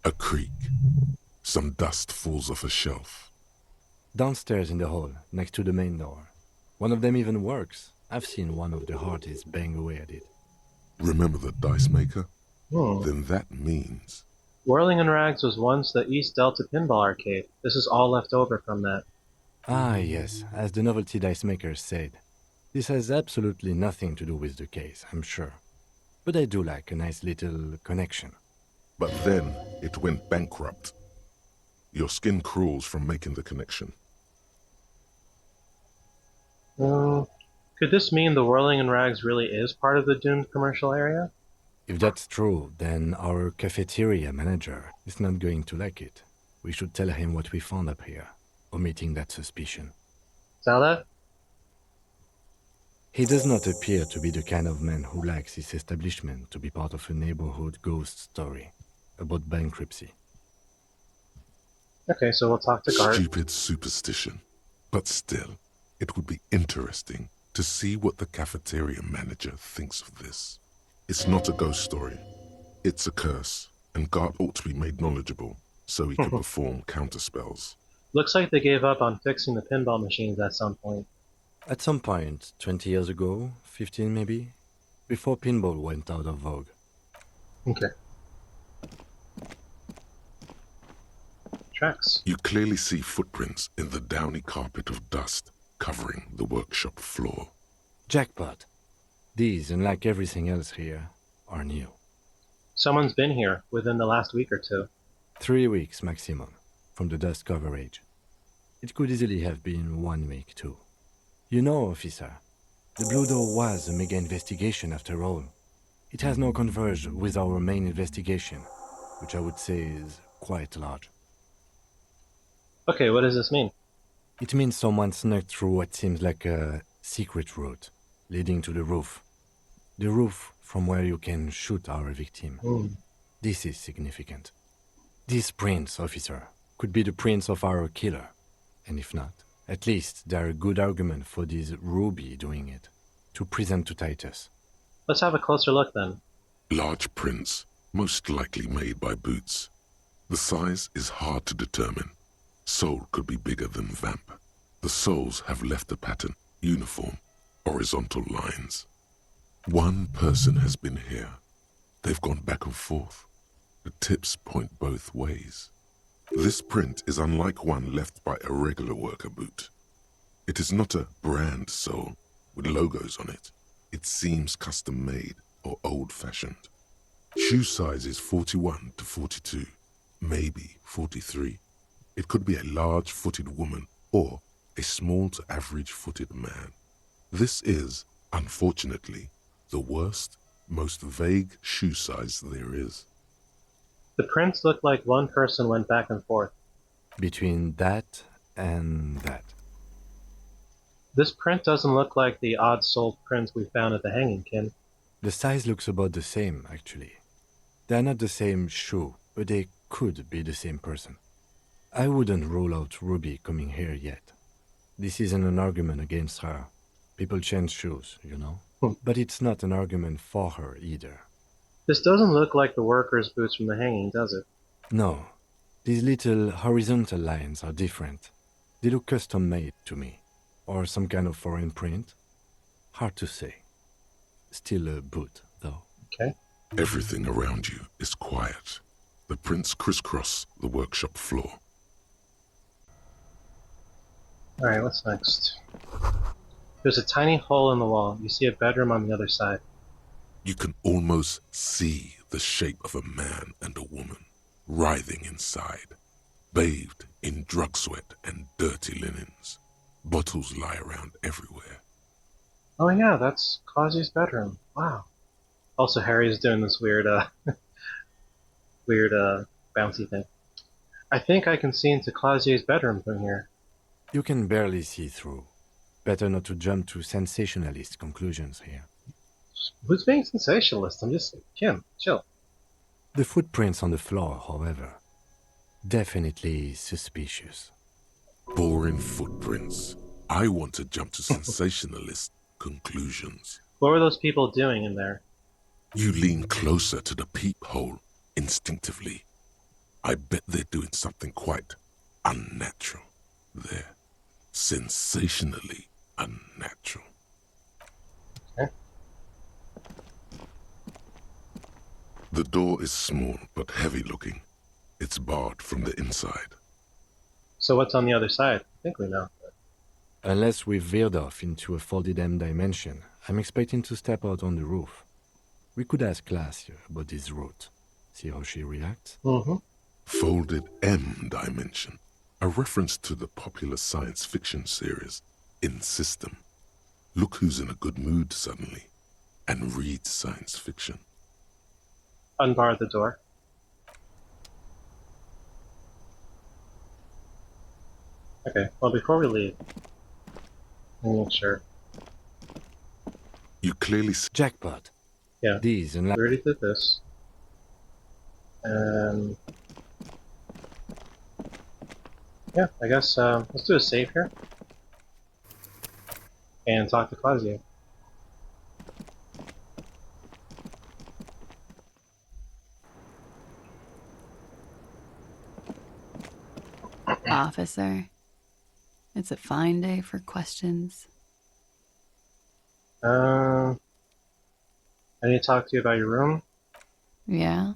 A creak. Some dust falls off a shelf. Downstairs in the hall, next to the main door. One of them even works. I've seen one of the hearties bang away at it. Remember the dice maker? Then that means... Whirling in Rags was once the East Delta Pinball Arcade. This is all left over from that. Ah, yes, as the novelty dice makers said. This has absolutely nothing to do with the case, I'm sure. But I do like a nice little connection. But then it went bankrupt. Your skin crawls from making the connection. Could this mean the Whirling in Rags really is part of the doomed commercial area? If that's true, then our cafeteria manager is not going to like it. We should tell him what we found up here, omitting that suspicion. Saw that? He does not appear to be the kind of man who likes his establishment to be part of a neighborhood ghost story about bankruptcy. Okay, so we'll talk to Gart. Stupid superstition. But still, it would be interesting to see what the cafeteria manager thinks of this. It's not a ghost story. It's a curse, and Gart ought to be made knowledgeable so he can perform counterspells. Looks like they gave up on fixing the pinball machines at some point. At some point, 20 years ago, 15 maybe, before pinball went out of vogue. Okay. tracks. You clearly see footprints in the downy carpet of dust covering the workshop floor. Jackpot. These, unlike everything else here, are new. Someone's been here within the last week or two. 3 weeks maximum from the dust coverage. It could easily have been 1 week too. You know, officer, the Blue Door was a mega investigation after all. It has now converged with our main investigation, which I would say is quite large. Okay, what does this mean? It means someone snuck through what seems like a secret route leading to the roof. The roof from where you can shoot our victim. This is significant. These prints, officer, could be the prints of our killer. And if not, at least they're a good argument for this Ruby doing it, to present to Titus. Let's have a closer look then. Large prints, most likely made by boots. The size is hard to determine. Sole could be bigger than vamp. The soles have left a pattern, uniform, horizontal lines. One person has been here. They've gone back and forth. The tips point both ways. This print is unlike one left by a regular worker boot. It is not a brand sole with logos on it. It seems custom-made or old-fashioned. Shoe size is 41 to 42, maybe 43. It could be a large-footed woman or a small to average-footed man. This is, unfortunately, the worst, most vague shoe size there is. The prints look like one person went back and forth. Between that and that. This print doesn't look like the odd-soled prints we found at the Hanging Kin. The size looks about the same, actually. They're not the same shoe, but they could be the same person. I wouldn't rule out Ruby coming here yet. This isn't an argument against her. People change shoes, you know? But it's not an argument for her either. This doesn't look like the workers' boots from the Hanging, does it? No. These little horizontal lines are different. They look custom-made to me. Or some kind of foreign print. Hard to say. Still a boot, though. Okay. Everything around you is quiet. The prints crisscross the workshop floor. Alright, what's next? There's a tiny hole in the wall. You see a bedroom on the other side. You can almost see the shape of a man and a woman writhing inside, bathed in drug sweat and dirty linens. Bottles lie around everywhere. Oh yeah, that's Quasi's bedroom. Wow. Also, Harry's doing this weird, bouncy thing. I think I can see into Clausier's bedroom from here. You can barely see through. Better not to jump to sensationalist conclusions here. Who's being sensationalist? I'm just... Kim, chill. The footprints on the floor, however, definitely suspicious. Boring footprints. I want to jump to sensationalist conclusions. What were those people doing in there? You lean closer to the peephole instinctively. I bet they're doing something quite unnatural there. Sensationally unnatural. Okay. The door is small but heavy looking. It's barred from the inside. So what's on the other side? I think we know. Unless we've veered off into a folded M dimension, I'm expecting to step out on the roof. We could ask Glacia about this route. See how she reacts? Mm-hmm. Folded M dimension. A reference to the popular science fiction series, In System. Look who's in a good mood suddenly, and reads science fiction. Unbar the door. Okay, well before we leave, let me make sure. You clearly see... Jackpot. Yeah, These and we already did this. Yeah, I guess let's do a save here. And talk to Claudia. Officer, it's a fine day for questions. I need to talk to you about your room. Yeah?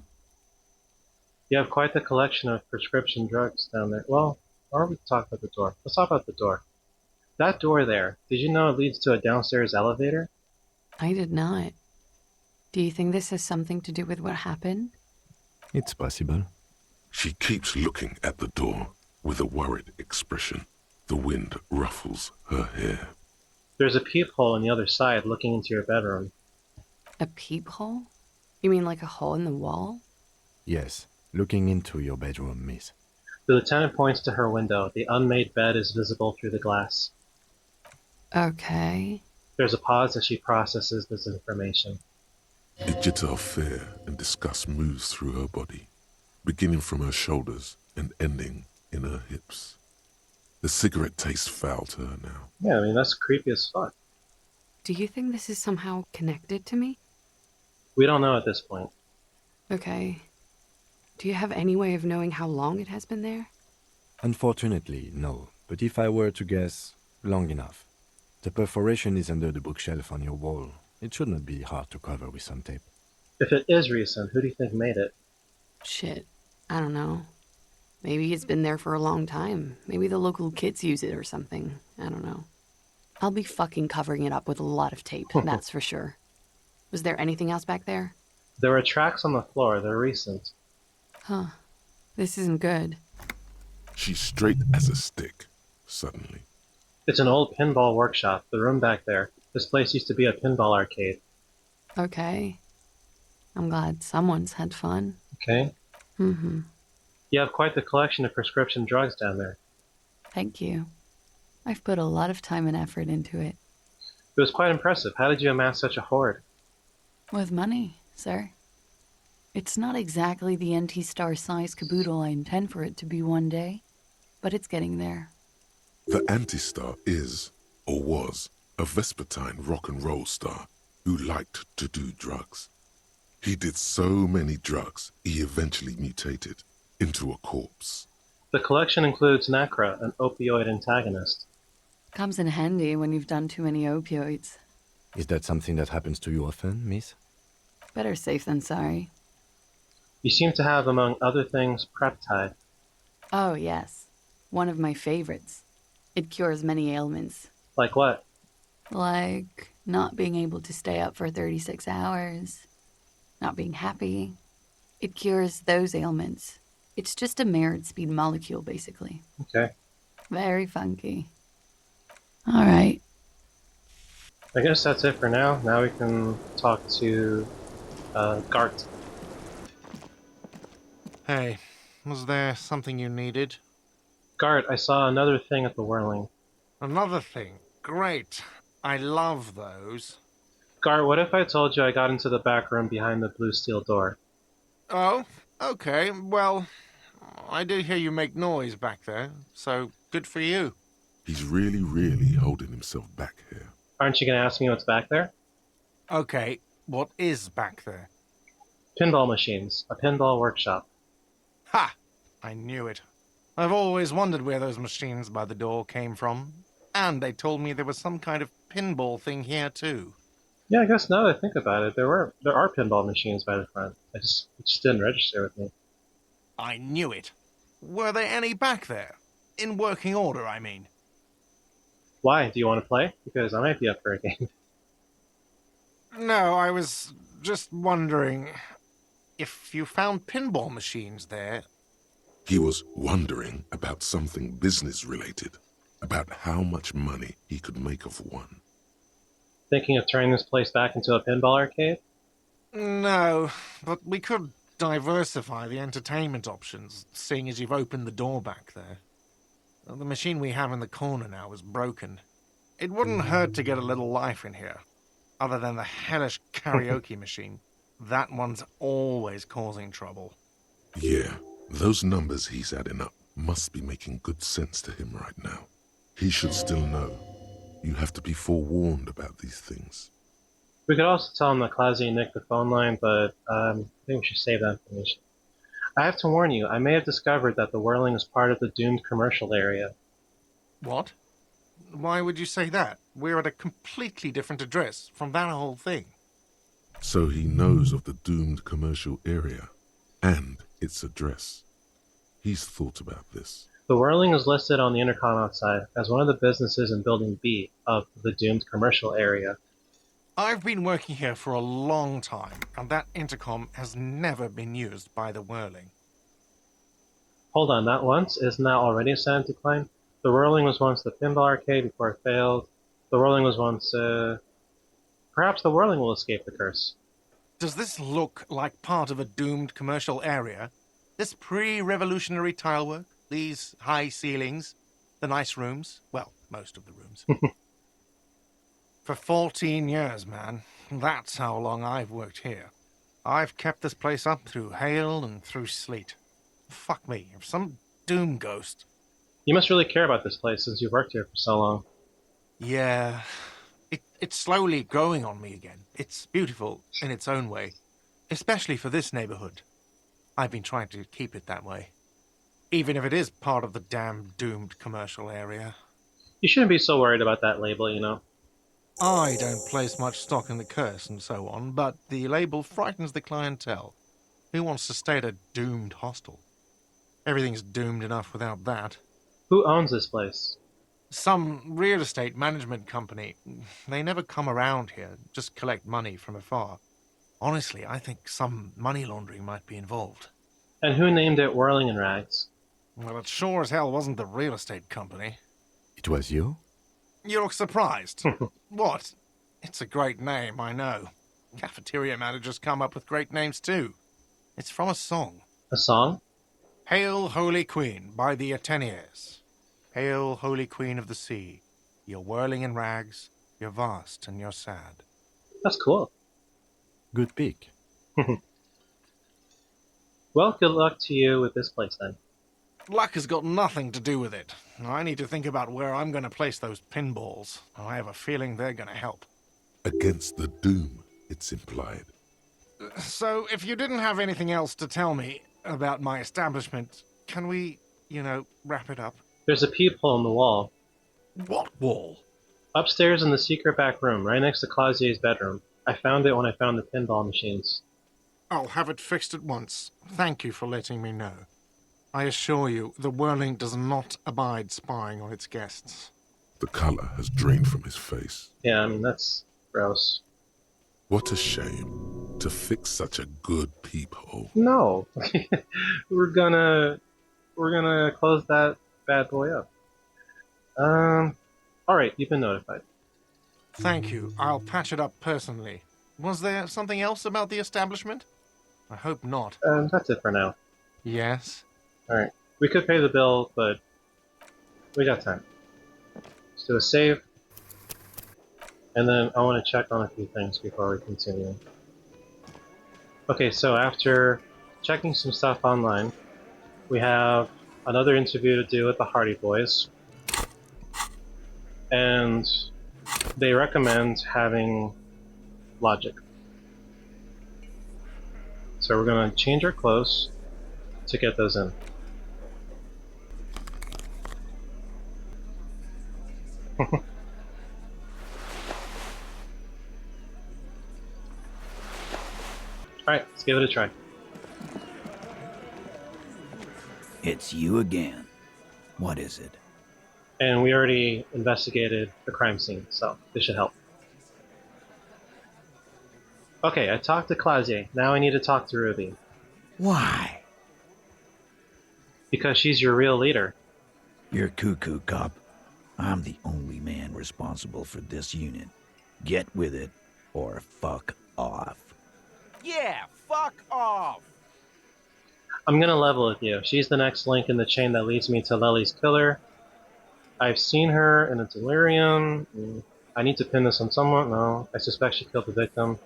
You have quite the collection of prescription drugs down there. Well, or we talk about the door. Let's talk about the door. That door there, did you know it leads to a downstairs elevator? I did not. Do you think this has something to do with what happened? It's possible. She keeps looking at the door with a worried expression. The wind ruffles her hair. There's a peephole on the other side looking into your bedroom. A peephole? You mean like a hole in the wall? Yes, looking into your bedroom, miss. The lieutenant points to her window. The unmade bed is visible through the glass. Okay. There's a pause as she processes this information. A jitter of fear and disgust moves through her body, beginning from her shoulders and ending in her hips. The cigarette tastes foul to her now. Yeah, I mean, that's creepy as fuck. Do you think this is somehow connected to me? We don't know at this point. Okay. Do you have any way of knowing how long it has been there? Unfortunately, no. But if I were to guess, long enough. The perforation is under the bookshelf on your wall. It should not be hard to cover with some tape. If it is recent, who do you think made it? Shit. I don't know. Maybe it's been there for a long time. Maybe the local kids use it or something. I don't know. I'll be fucking covering it up with a lot of tape, that's for sure. Was there anything else back there? There were tracks on the floor. They're recent. Huh. This isn't good. She's straight as a stick, suddenly. It's an old pinball workshop. The room back there. This place used to be a pinball arcade. Okay. I'm glad someone's had fun. Okay. Mm-hmm. You have quite the collection of prescription drugs down there. Thank you. I've put a lot of time and effort into it. It was quite impressive. How did you amass such a hoard? With money, sir. It's not exactly the NT-star size caboodle I intend for it to be one day, but it's getting there. The Anti-Star is, or was, a Vespertine rock and roll star who liked to do drugs. He did so many drugs, he eventually mutated into a corpse. The collection includes Nacra, an opioid antagonist. Comes in handy when you've done too many opioids. Is that something that happens to you often, miss? Better safe than sorry. You seem to have, among other things, Preptide. Oh, yes. One of my favorites. It cures many ailments. Like what? Like not being able to stay up for 36 hours. Not being happy. It cures those ailments. It's just a merit speed molecule, basically. Okay. Very funky. All right. I guess that's it for now. Now we can talk to Gart. Hey, was there something you needed? Gart, I saw another thing at the Whirling. Another thing? Great. I love those. Gart, what if I told you I got into the back room behind the blue steel door? Oh, okay. Well, I do hear you make noise back there, so good for you. He's really holding himself back here. Aren't you going to ask me what's back there? Okay, what is back there? Pinball machines. A pinball workshop. Ha! I knew it. I've always wondered where those machines by the door came from. And they told me there was some kind of pinball thing here, too. Yeah, I guess now that I think about it, there are pinball machines by the front. It just didn't register with me. I knew it. Were there any back there? In working order, I mean. Why? Do you want to play? Because I might be up for a game. No, I was just wondering if you found pinball machines there. He was wondering about something business-related, about how much money he could make of one. Thinking of turning this place back into a pinball arcade? No, but we could diversify the entertainment options, seeing as you've opened the door back there. The machine we have in the corner now is broken. It wouldn't hurt to get a little life in here, other than the hellish karaoke machine. That one's always causing trouble. Yeah, those numbers he's adding up must be making good sense to him right now. He should still know. You have to be forewarned about these things. We could also tell him that Clausy nicked the phone line, but I think we should save that information. I have to warn you, I may have discovered that the Whirling is part of the doomed commercial area. What? Why would you say that? We're at a completely different address from that whole thing. So he knows of the doomed commercial area, and its address. He's thought about this. The Whirling is listed on the intercom outside as one of the businesses in Building B of the doomed commercial area. I've been working here for a long time, and that intercom has never been used by the Whirling. Hold on, not once? Isn't that already a sign of decline? The Whirling was once the pinball arcade before it failed. The Whirling was once, Perhaps the Whirling will escape the curse. Does this look like part of a doomed commercial area? This pre-revolutionary tilework? These high ceilings? The nice rooms? Well, most of the rooms. For 14 years, man. That's how long I've worked here. I've kept this place up through hail and through sleet. Fuck me, if some doom ghost... You must really care about this place since you've worked here for so long. Yeah, it's slowly growing on me again. It's beautiful in its own way, especially for this neighborhood. I've been trying to keep it that way, even if it is part of the damn doomed commercial area. You shouldn't be so worried about that label, you know. I don't place much stock in the curse and so on, but the label frightens the clientele. Who wants to stay at a doomed hostel? Everything's doomed enough without that. Who owns this place? Some real estate management company. They never come around here, just collect money from afar. Honestly, I think some money laundering might be involved. And who named it Whirling in Rags? Well, it sure as hell wasn't the real estate company. It was you? You look surprised. What? It's a great name, I know. Cafeteria managers come up with great names too. It's from a song. A song? Hail, Holy Queen, by the Ateniers. Hail, Holy Queen of the Sea. You're whirling in rags, you're vast and you're sad. That's cool. Good pick. Well, good luck to you with this place then. Luck has got nothing to do with it. I need to think about where I'm going to place those pinballs. I have a feeling they're going to help. Against the doom, it's implied. So, if you didn't have anything else to tell me about my establishment, can we, wrap it up? There's a peephole in the wall. What wall? Upstairs in the secret back room, right next to Clausier's bedroom. I found it when I found the pinball machines. I'll have it fixed at once. Thank you for letting me know. I assure you, the Whirling does not abide spying on its guests. The color has drained from his face. Yeah, I mean, that's gross. What a shame to fix such a good peephole. No. We're gonna close that bad boy up. Alright, you've been notified. Thank you. I'll patch it up personally. Was there something else about the establishment? I hope not. That's it for now. Yes? Alright. We could pay the bill, but we got time. Let's do a save. And then I want to check on a few things before we continue. Okay, so after checking some stuff online, we have another interview to do with the Hardy Boys. And they recommend having logic. So we're going to change our clothes to get those in. Alright, let's give it a try. It's you again. What is it? And we already investigated the crime scene, so this should help. Okay, I talked to Clausier. Now I need to talk to Ruby. Why? Because she's your real leader. You're cuckoo, cop. I'm the only man responsible for this unit. Get with it, or fuck off. Yeah, fuck off! I'm gonna level with you. She's the next link in the chain that leads me to Lely's killer. I've seen her in a delirium. I need to pin this on someone. No, I suspect she killed the victim.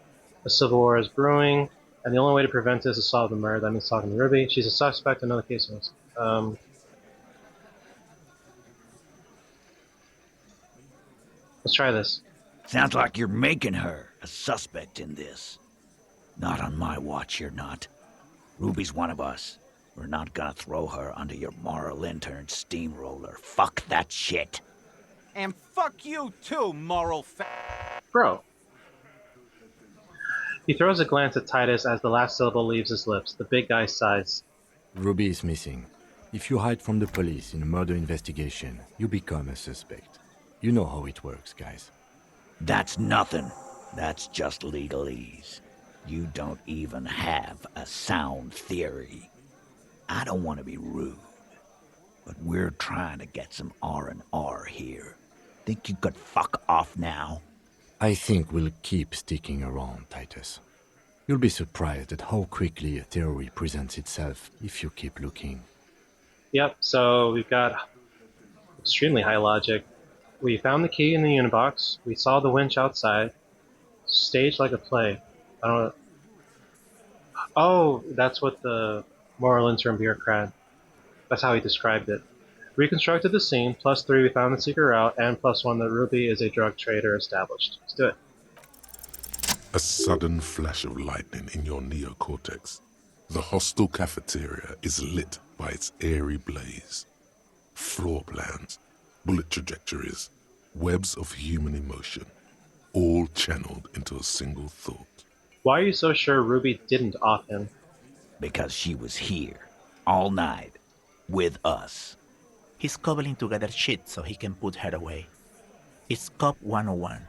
A civil war is brewing, and the only way to prevent this is to solve the murder. That means talking to Ruby. She's a suspect in another case. Let's try this. Sounds like you're making her a suspect in this. Not on my watch, you're not. Ruby's one of us. We're not gonna throw her under your moral intern steamroller. Fuck that shit. And fuck you too, moral Bro. He throws a glance at Titus as the last syllable leaves his lips. The big guy sighs. Ruby is missing. If you hide from the police in a murder investigation, you become a suspect. You know how it works, guys. That's nothing. That's just legalese. You don't even have a sound theory. I don't want to be rude, but we're trying to get some R&R here. Think you could fuck off now? I think we'll keep sticking around, Titus. You'll be surprised at how quickly a theory presents itself if you keep looking. Yep, so we've got extremely high logic. We found the key in the Unibox. We saw the winch outside. Staged like a play. I don't know. Oh, that's what the moral interim bureaucrat. That's how he described it. Reconstructed the scene. +3, we found the secret route, and +1, that Ruby is a drug trader established. Let's do it. A sudden flash of lightning in your neocortex. The hostel cafeteria is lit by its airy blaze. Floor plans, bullet trajectories, webs of human emotion, all channeled into a single thought. Why are you so sure Ruby didn't off him? Because she was here, all night, with us. He's cobbling together shit so he can put her away. It's Cop 101.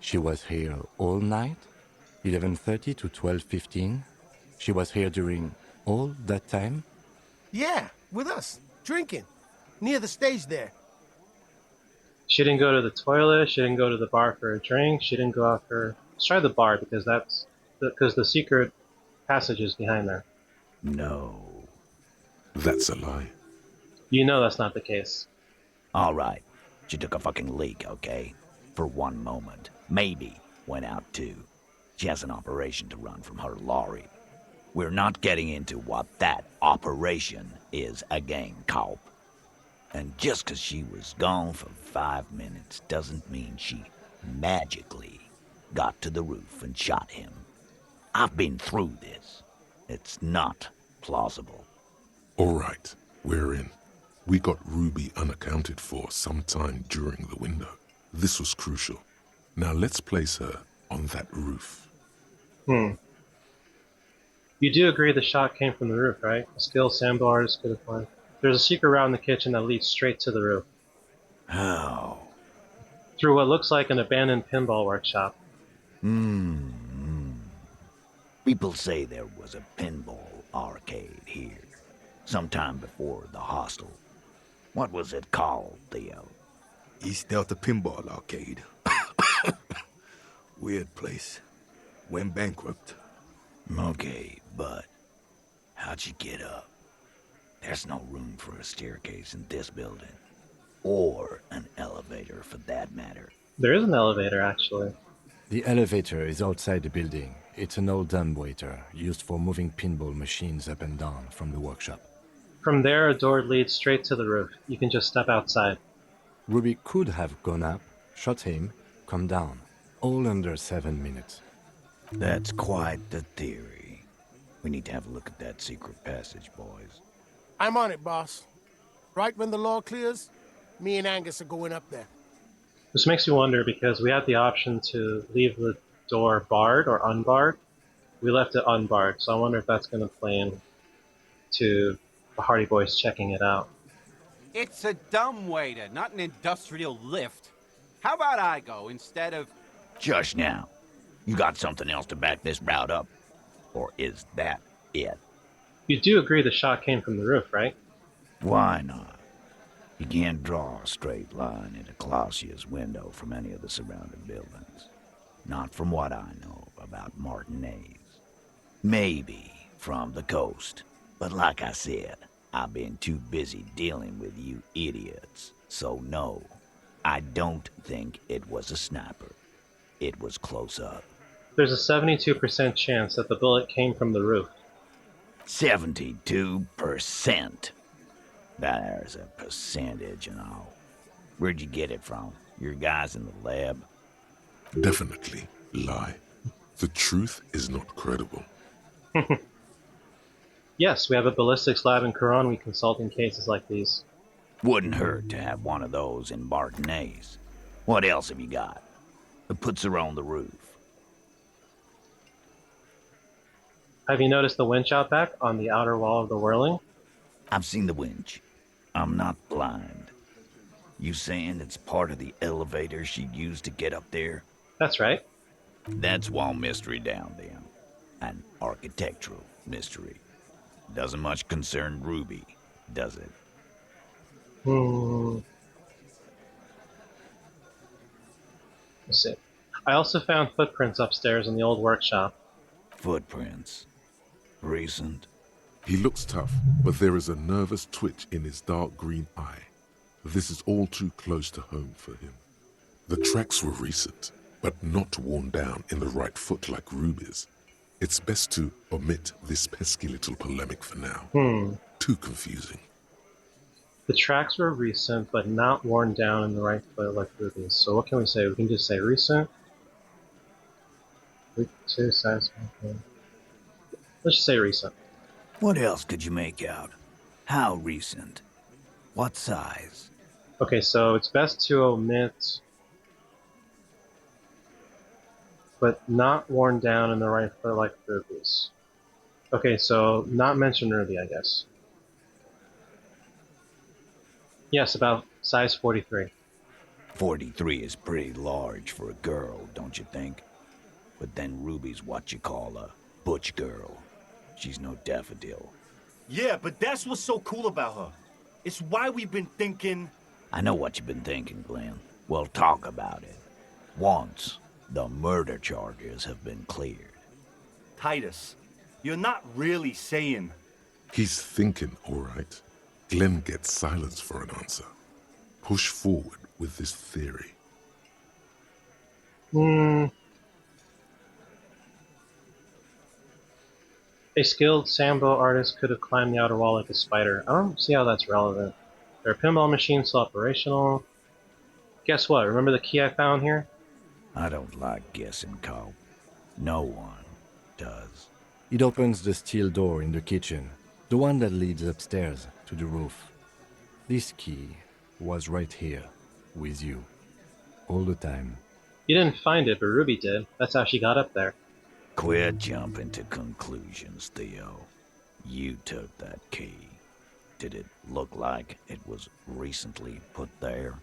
She was here all night? 11:30 to 12:15? She was here during all that time? Yeah, with us, drinking, near the stage there. She didn't go to the toilet. She didn't go to the bar for a drink. She didn't go out for... Let's try the bar, because the secret passage is behind there. No. That's a lie. You know that's not the case. All right. She took a fucking leak, okay? For one moment. Maybe went out too. She has an operation to run from her lorry. We're not getting into what that operation is again, Cop. And just 'cause she was gone for 5 minutes doesn't mean she magically got to the roof and shot him. I've been through this. It's not plausible. All right, we're in. We got Ruby unaccounted for sometime during the window. This was crucial. Now let's place her on that roof. You do agree the shot came from the roof, right? A skilled sandbars could have won. There's a secret route in the kitchen that leads straight to the roof. How? Through what looks like an abandoned pinball workshop. People say there was a pinball arcade here, sometime before the hostel. What was it called, Theo? East Delta Pinball Arcade. Weird place. Went bankrupt. Okay, but how'd you get up? There's no room for a staircase in this building. Or an elevator, for that matter. There is an elevator, actually. The elevator is outside the building. It's an old dumbwaiter used for moving pinball machines up and down from the workshop. From there, a door leads straight to the roof. You can just step outside. Ruby could have gone up, shot him, come down. All under 7 minutes. That's quite the theory. We need to have a look at that secret passage, boys. I'm on it, boss. Right when the law clears, me and Angus are going up there. This makes me wonder, because we had the option to leave the door barred or unbarred. We left it unbarred, so I wonder if that's going to play into the Hardy Boys checking it out. It's a dumbwaiter, not an industrial lift. How about I go instead of... Just now. You got something else to back this route up? Or is that it? You do agree the shot came from the roof, right? Why not? You can't draw a straight line into Clausia's window from any of the surrounding buildings. Not from what I know about Martinez. Maybe from the coast. But like I said, I've been too busy dealing with you idiots. So no, I don't think it was a sniper. It was close up. There's a 72% chance that the bullet came from the roof. 72%. There's a percentage and all. Where'd you get it from? Your guys in the lab? Definitely lie. The truth is not credible. Yes, we have a ballistics lab in Quran we consult in cases like these. Wouldn't hurt to have one of those in Martinez. What else have you got? That puts her on the roof. Have you noticed the winch out back on the outer wall of the whirling? I've seen the winch. I'm not blind. You saying it's part of the elevator she used to get up there? That's right. That's wall mystery down then. An architectural mystery. Doesn't much concern Ruby, does it? Let's see. I also found footprints upstairs in the old workshop. Footprints. Recent. He looks tough, but there is a nervous twitch in his dark green eye. This is all too close to home for him. The tracks were recent, but not worn down in the right foot like Ruby's. It's best to omit this pesky little polemic for now. Too confusing. The tracks were recent, but not worn down in the right foot like Ruby's. So what can we say? We can just say recent. Two size. Let's just say recent. What else could you make out? How recent? What size? Okay, so it's best to omit, but not worn down in the right foot like Ruby's. Okay, so not mention Ruby, I guess. Yes, about size 43. 43 is pretty large for a girl, don't you think? But then Ruby's what you call a butch girl. She's no daffodil. Yeah, but that's what's so cool about her. It's why we've been thinking... I know what you've been thinking, Glenn. We'll talk about it. Once the murder charges have been cleared. Titus, you're not really saying... He's thinking, all right. Glenn gets silence for an answer. Push forward with this theory. A skilled Sambo artist could have climbed the outer wall like a spider. I don't see how that's relevant. There are pinball machines still operational. Guess what? Remember the key I found here? I don't like guessing, Cope. No one does. It opens the steel door in the kitchen, the one that leads upstairs to the roof. This key was right here, with you, all the time. You didn't find it, but Ruby did. That's how she got up there. Quit jumping to conclusions, Theo. You took that key. Did it look like it was recently put there?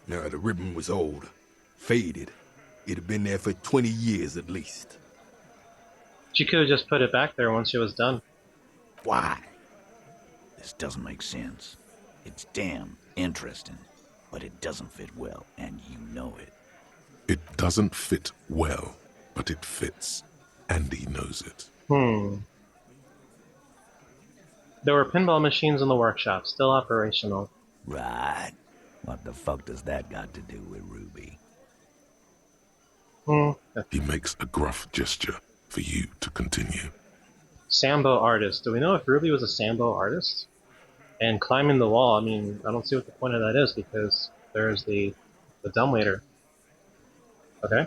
No, the ribbon was old, faded. It had been there for 20 years at least. She could have just put it back there once she was done. Why? This doesn't make sense. It's damn interesting, but it doesn't fit well, and you know it. It doesn't fit well, but it fits. And he knows it. There were pinball machines in the workshop, still operational. Right. What the fuck does that got to do with Ruby? He makes a gruff gesture for you to continue. Sambo artist. Do we know if Ruby was a Sambo artist? And climbing the wall, I mean, I don't see what the point of that is because there's the dumbwaiter. Okay,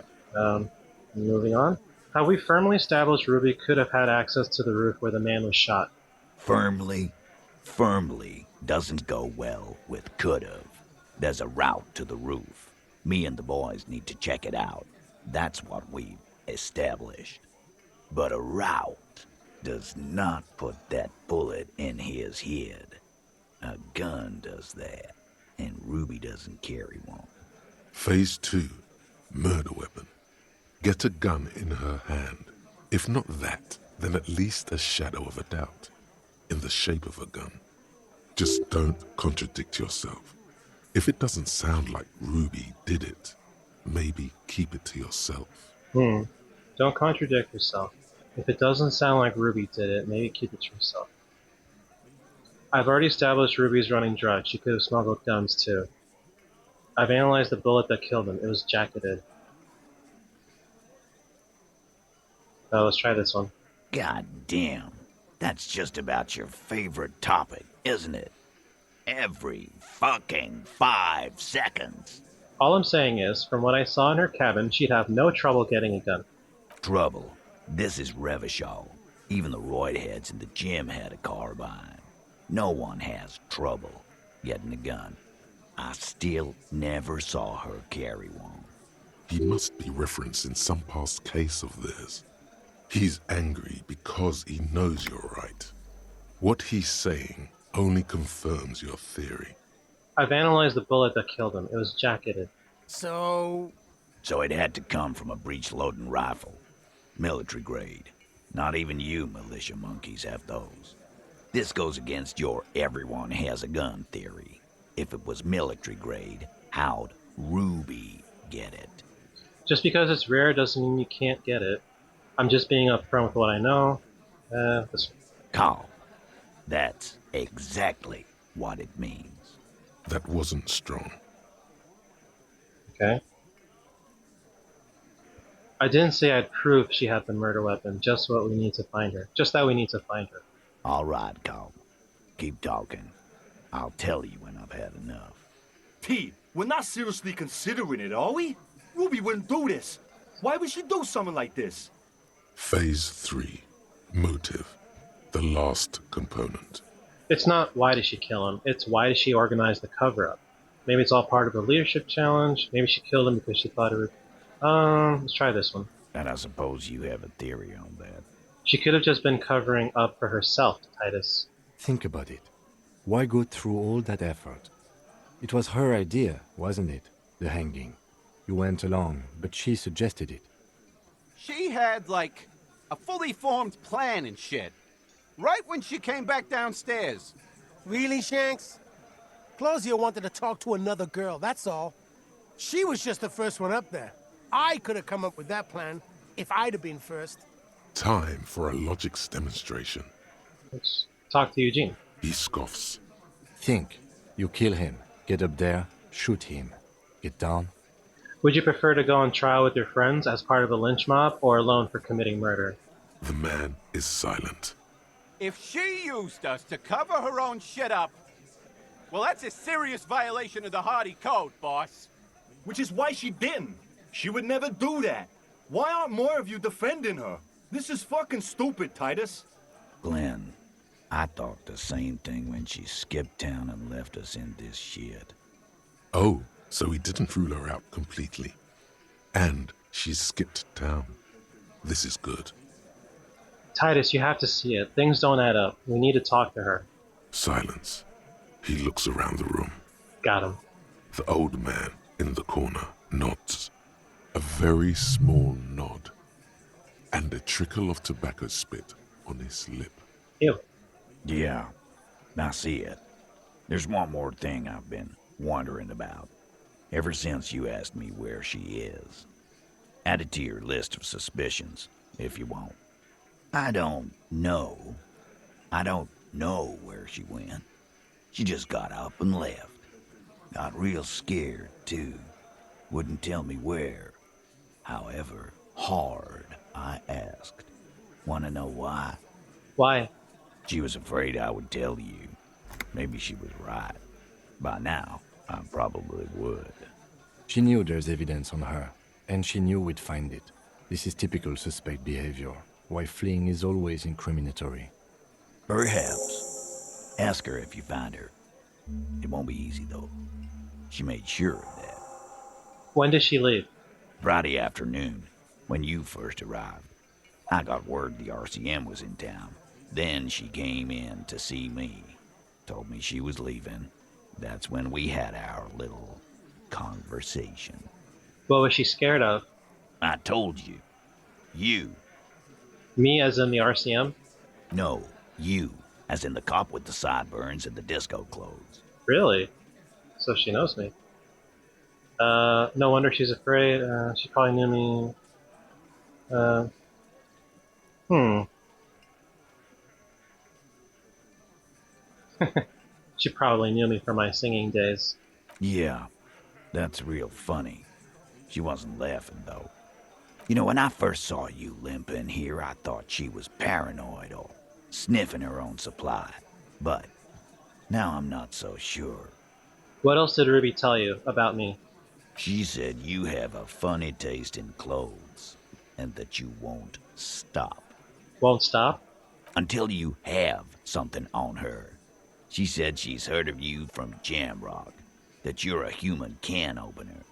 moving on. Have we firmly established Ruby could have had access to the roof where the man was shot? Firmly doesn't go well with could've. There's a route to the roof. Me and the boys need to check it out. That's what we've established. But a route does not put that bullet in his head. A gun does that, and Ruby doesn't carry one. Phase 2, murder weapon. Get a gun in her hand. If not that, then at least a shadow of a doubt. In the shape of a gun. Just don't contradict yourself. If it doesn't sound like Ruby did it, maybe keep it to yourself. Don't contradict yourself. If it doesn't sound like Ruby did it, maybe keep it to yourself. I've already established Ruby's running drugs. She could have smuggled guns too. I've analyzed the bullet that killed him. It was jacketed. Let's try this one. God damn. That's just about your favorite topic, isn't it? Every fucking 5 seconds. All I'm saying is, from what I saw in her cabin, she'd have no trouble getting a gun. Trouble. This is Revachol. Even the roid heads in the gym had a carbine. No one has trouble getting a gun. I still never saw her carry one. He must be referencing some past case of theirs. He's angry because he knows you're right. What he's saying only confirms your theory. I've analyzed the bullet that killed him. It was jacketed. So it had to come from a breech-loading rifle. Military grade. Not even you militia monkeys have those. This goes against your everyone has a gun theory. If it was military grade, how'd Ruby get it? Just because it's rare doesn't mean you can't get it. I'm just being upfront with what I know. This one. Carl, that's exactly what it means. That wasn't strong. Okay. I didn't say I'd prove she had the murder weapon, just what we need to find her. Just that we need to find her. All right, Carl. Keep talking. I'll tell you when I've had enough. T, we're not seriously considering it, are we? Ruby wouldn't do this. Why would she do something like this? Phase 3. Motive. The last component. It's not why did she kill him, it's why did she organize the cover-up. Maybe it's all part of the leadership challenge. Maybe she killed him because she thought it would... let's try this one. And I suppose you have a theory on that. She could have just been covering up for herself, Titus. Think about it. Why go through all that effort? It was her idea, wasn't it? The hanging. You went along, but she suggested it. She had, like, a fully formed plan and shit. Right when she came back downstairs. really, Shanks? Claudia wanted to talk to another girl, that's all. She was just the first one up there. I could have come up with that plan if I'd have been first. Time for a logics demonstration. Let's talk to Eugene. He scoffs. Think. You kill him. Get up there. Shoot him. Get down. Would you prefer to go on trial with your friends as part of a lynch mob or alone for committing murder? The man is silent. If she used us to cover her own shit up, well, that's a serious violation of the Hardy Code, boss. Which is why she didn't. She would never do that. Why aren't more of you defending her? This is fucking stupid, Titus. Glenn, I thought the same thing when she skipped town and left us in this shit. Oh, so he didn't rule her out completely. And she's skipped town. This is good. Titus, you have to see it. Things don't add up. We need to talk to her. Silence. He looks around the room. Got him. The old man in the corner nods. A very small nod. And a trickle of tobacco spit on his lip. Ew. Yeah, I see it. There's one more thing I've been wondering about. Ever since you asked me where she is. Add it to your list of suspicions, if you want. I don't know where she went. She just got up and left. Got real scared, too. Wouldn't tell me where. However hard I asked. Want to know why? Why? She was afraid I would tell you. Maybe she was right. By now, I probably would. She knew there's evidence on her, and she knew we'd find it. This is typical suspect behavior. Why fleeing is always incriminatory. Perhaps. Ask her if you find her. It won't be easy, though. She made sure of that. When did she leave? Friday afternoon, when you first arrived. I got word the RCM was in town. Then she came in to see me. Told me she was leaving. That's when we had our little conversation. What was she scared of? I told you. You. Me as in the RCM? No, you. As in the cop with the sideburns and the disco clothes. Really? So she knows me. No wonder she's afraid. She probably knew me. She probably knew me from my singing days. Yeah, that's real funny. She wasn't laughing, though. You know, when I first saw you limp in here, I thought she was paranoid or sniffing her own supply. But now I'm not so sure. What else did Ruby tell you about me? She said you have a funny taste in clothes, and that you won't stop. Won't stop? Until you have something on her. She said she's heard of you from Jamrock, that you're a human can opener,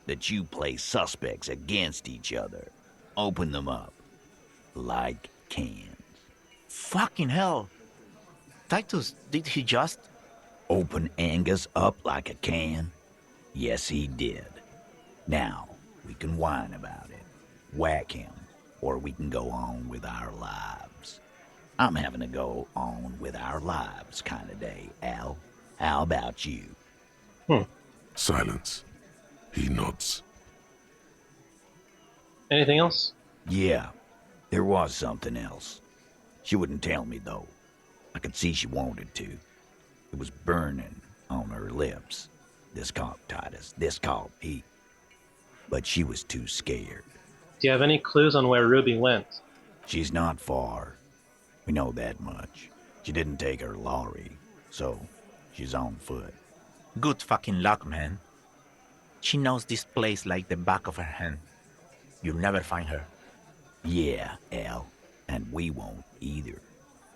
that you play suspects against each other, open them up, like cans. Fucking hell. Titus, did he just... Open Angus up like a can? Yes, he did. Now, we can whine about it, whack him, or we can go on with our lives. I'm having a go on with our lives kind of day, Al. How about you? Silence. He nods. Anything else? Yeah, there was something else. She wouldn't tell me, though. I could see she wanted to. It was burning on her lips. This called Titus, this called Pete. But she was too scared. Do you have any clues on where Ruby went? She's not far. We know that much. She didn't take her lorry, so she's on foot. Good fucking luck, man. She knows this place like the back of her hand. You'll never find her. Yeah, Al. And we won't either.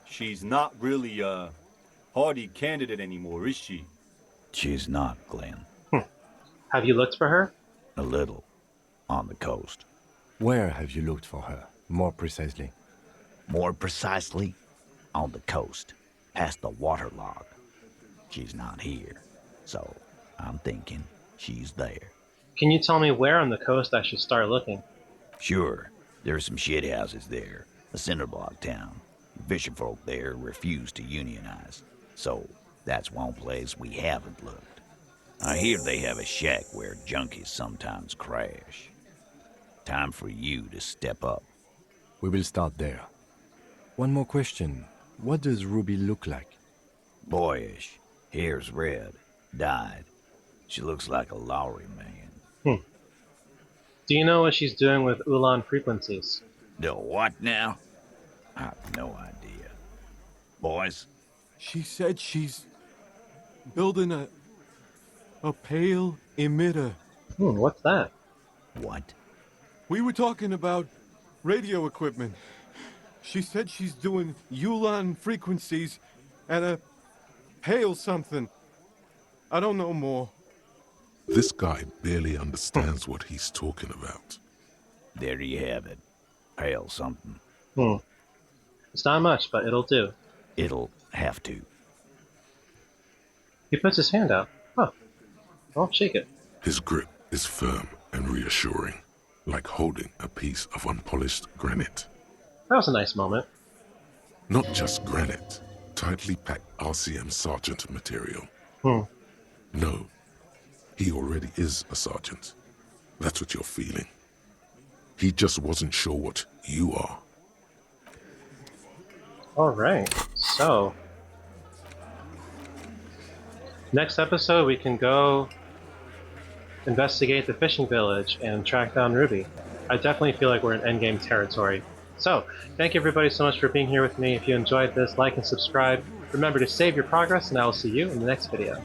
She's not really a hardy candidate anymore, is she? She's not, Glenn. Have you looked for her? A little. On the coast. Where have you looked for her, more precisely? More precisely, on the coast, past the waterlock. She's not here, so I'm thinking she's there. Can you tell me where on the coast I should start looking? Sure, there are some shit houses there, a cinderblock town. Fisherfolk there refuse to unionize, so that's one place we haven't looked. I hear they have a shack where junkies sometimes crash. Time for you to step up. We will start there. One more question. What does Ruby look like? Boyish. Hair's red. Dyed. She looks like a lorry man. Do you know what she's doing with Ulan frequencies? The what now? I have no idea. Boys? She said she's building a pale emitter. What's that? What? We were talking about radio equipment. She said she's doing Ulan frequencies at a pale something. I don't know more. This guy barely understands what he's talking about. There you have it. Pale something. It's not much, but it'll do. It'll have to. He puts his hand out. Oh. I'll shake it. His grip is firm and reassuring, like holding a piece of unpolished granite. That was a nice moment. Not just granite, tightly packed RCM sergeant material. No, he already is a sergeant. That's what you're feeling. He just wasn't sure what you are. Alright, so... next episode we can go investigate the fishing village and track down Ruby. I definitely feel like we're in endgame territory. So, thank you everybody so much for being here with me. If you enjoyed this, like and subscribe. Remember to save your progress, and I will see you in the next video.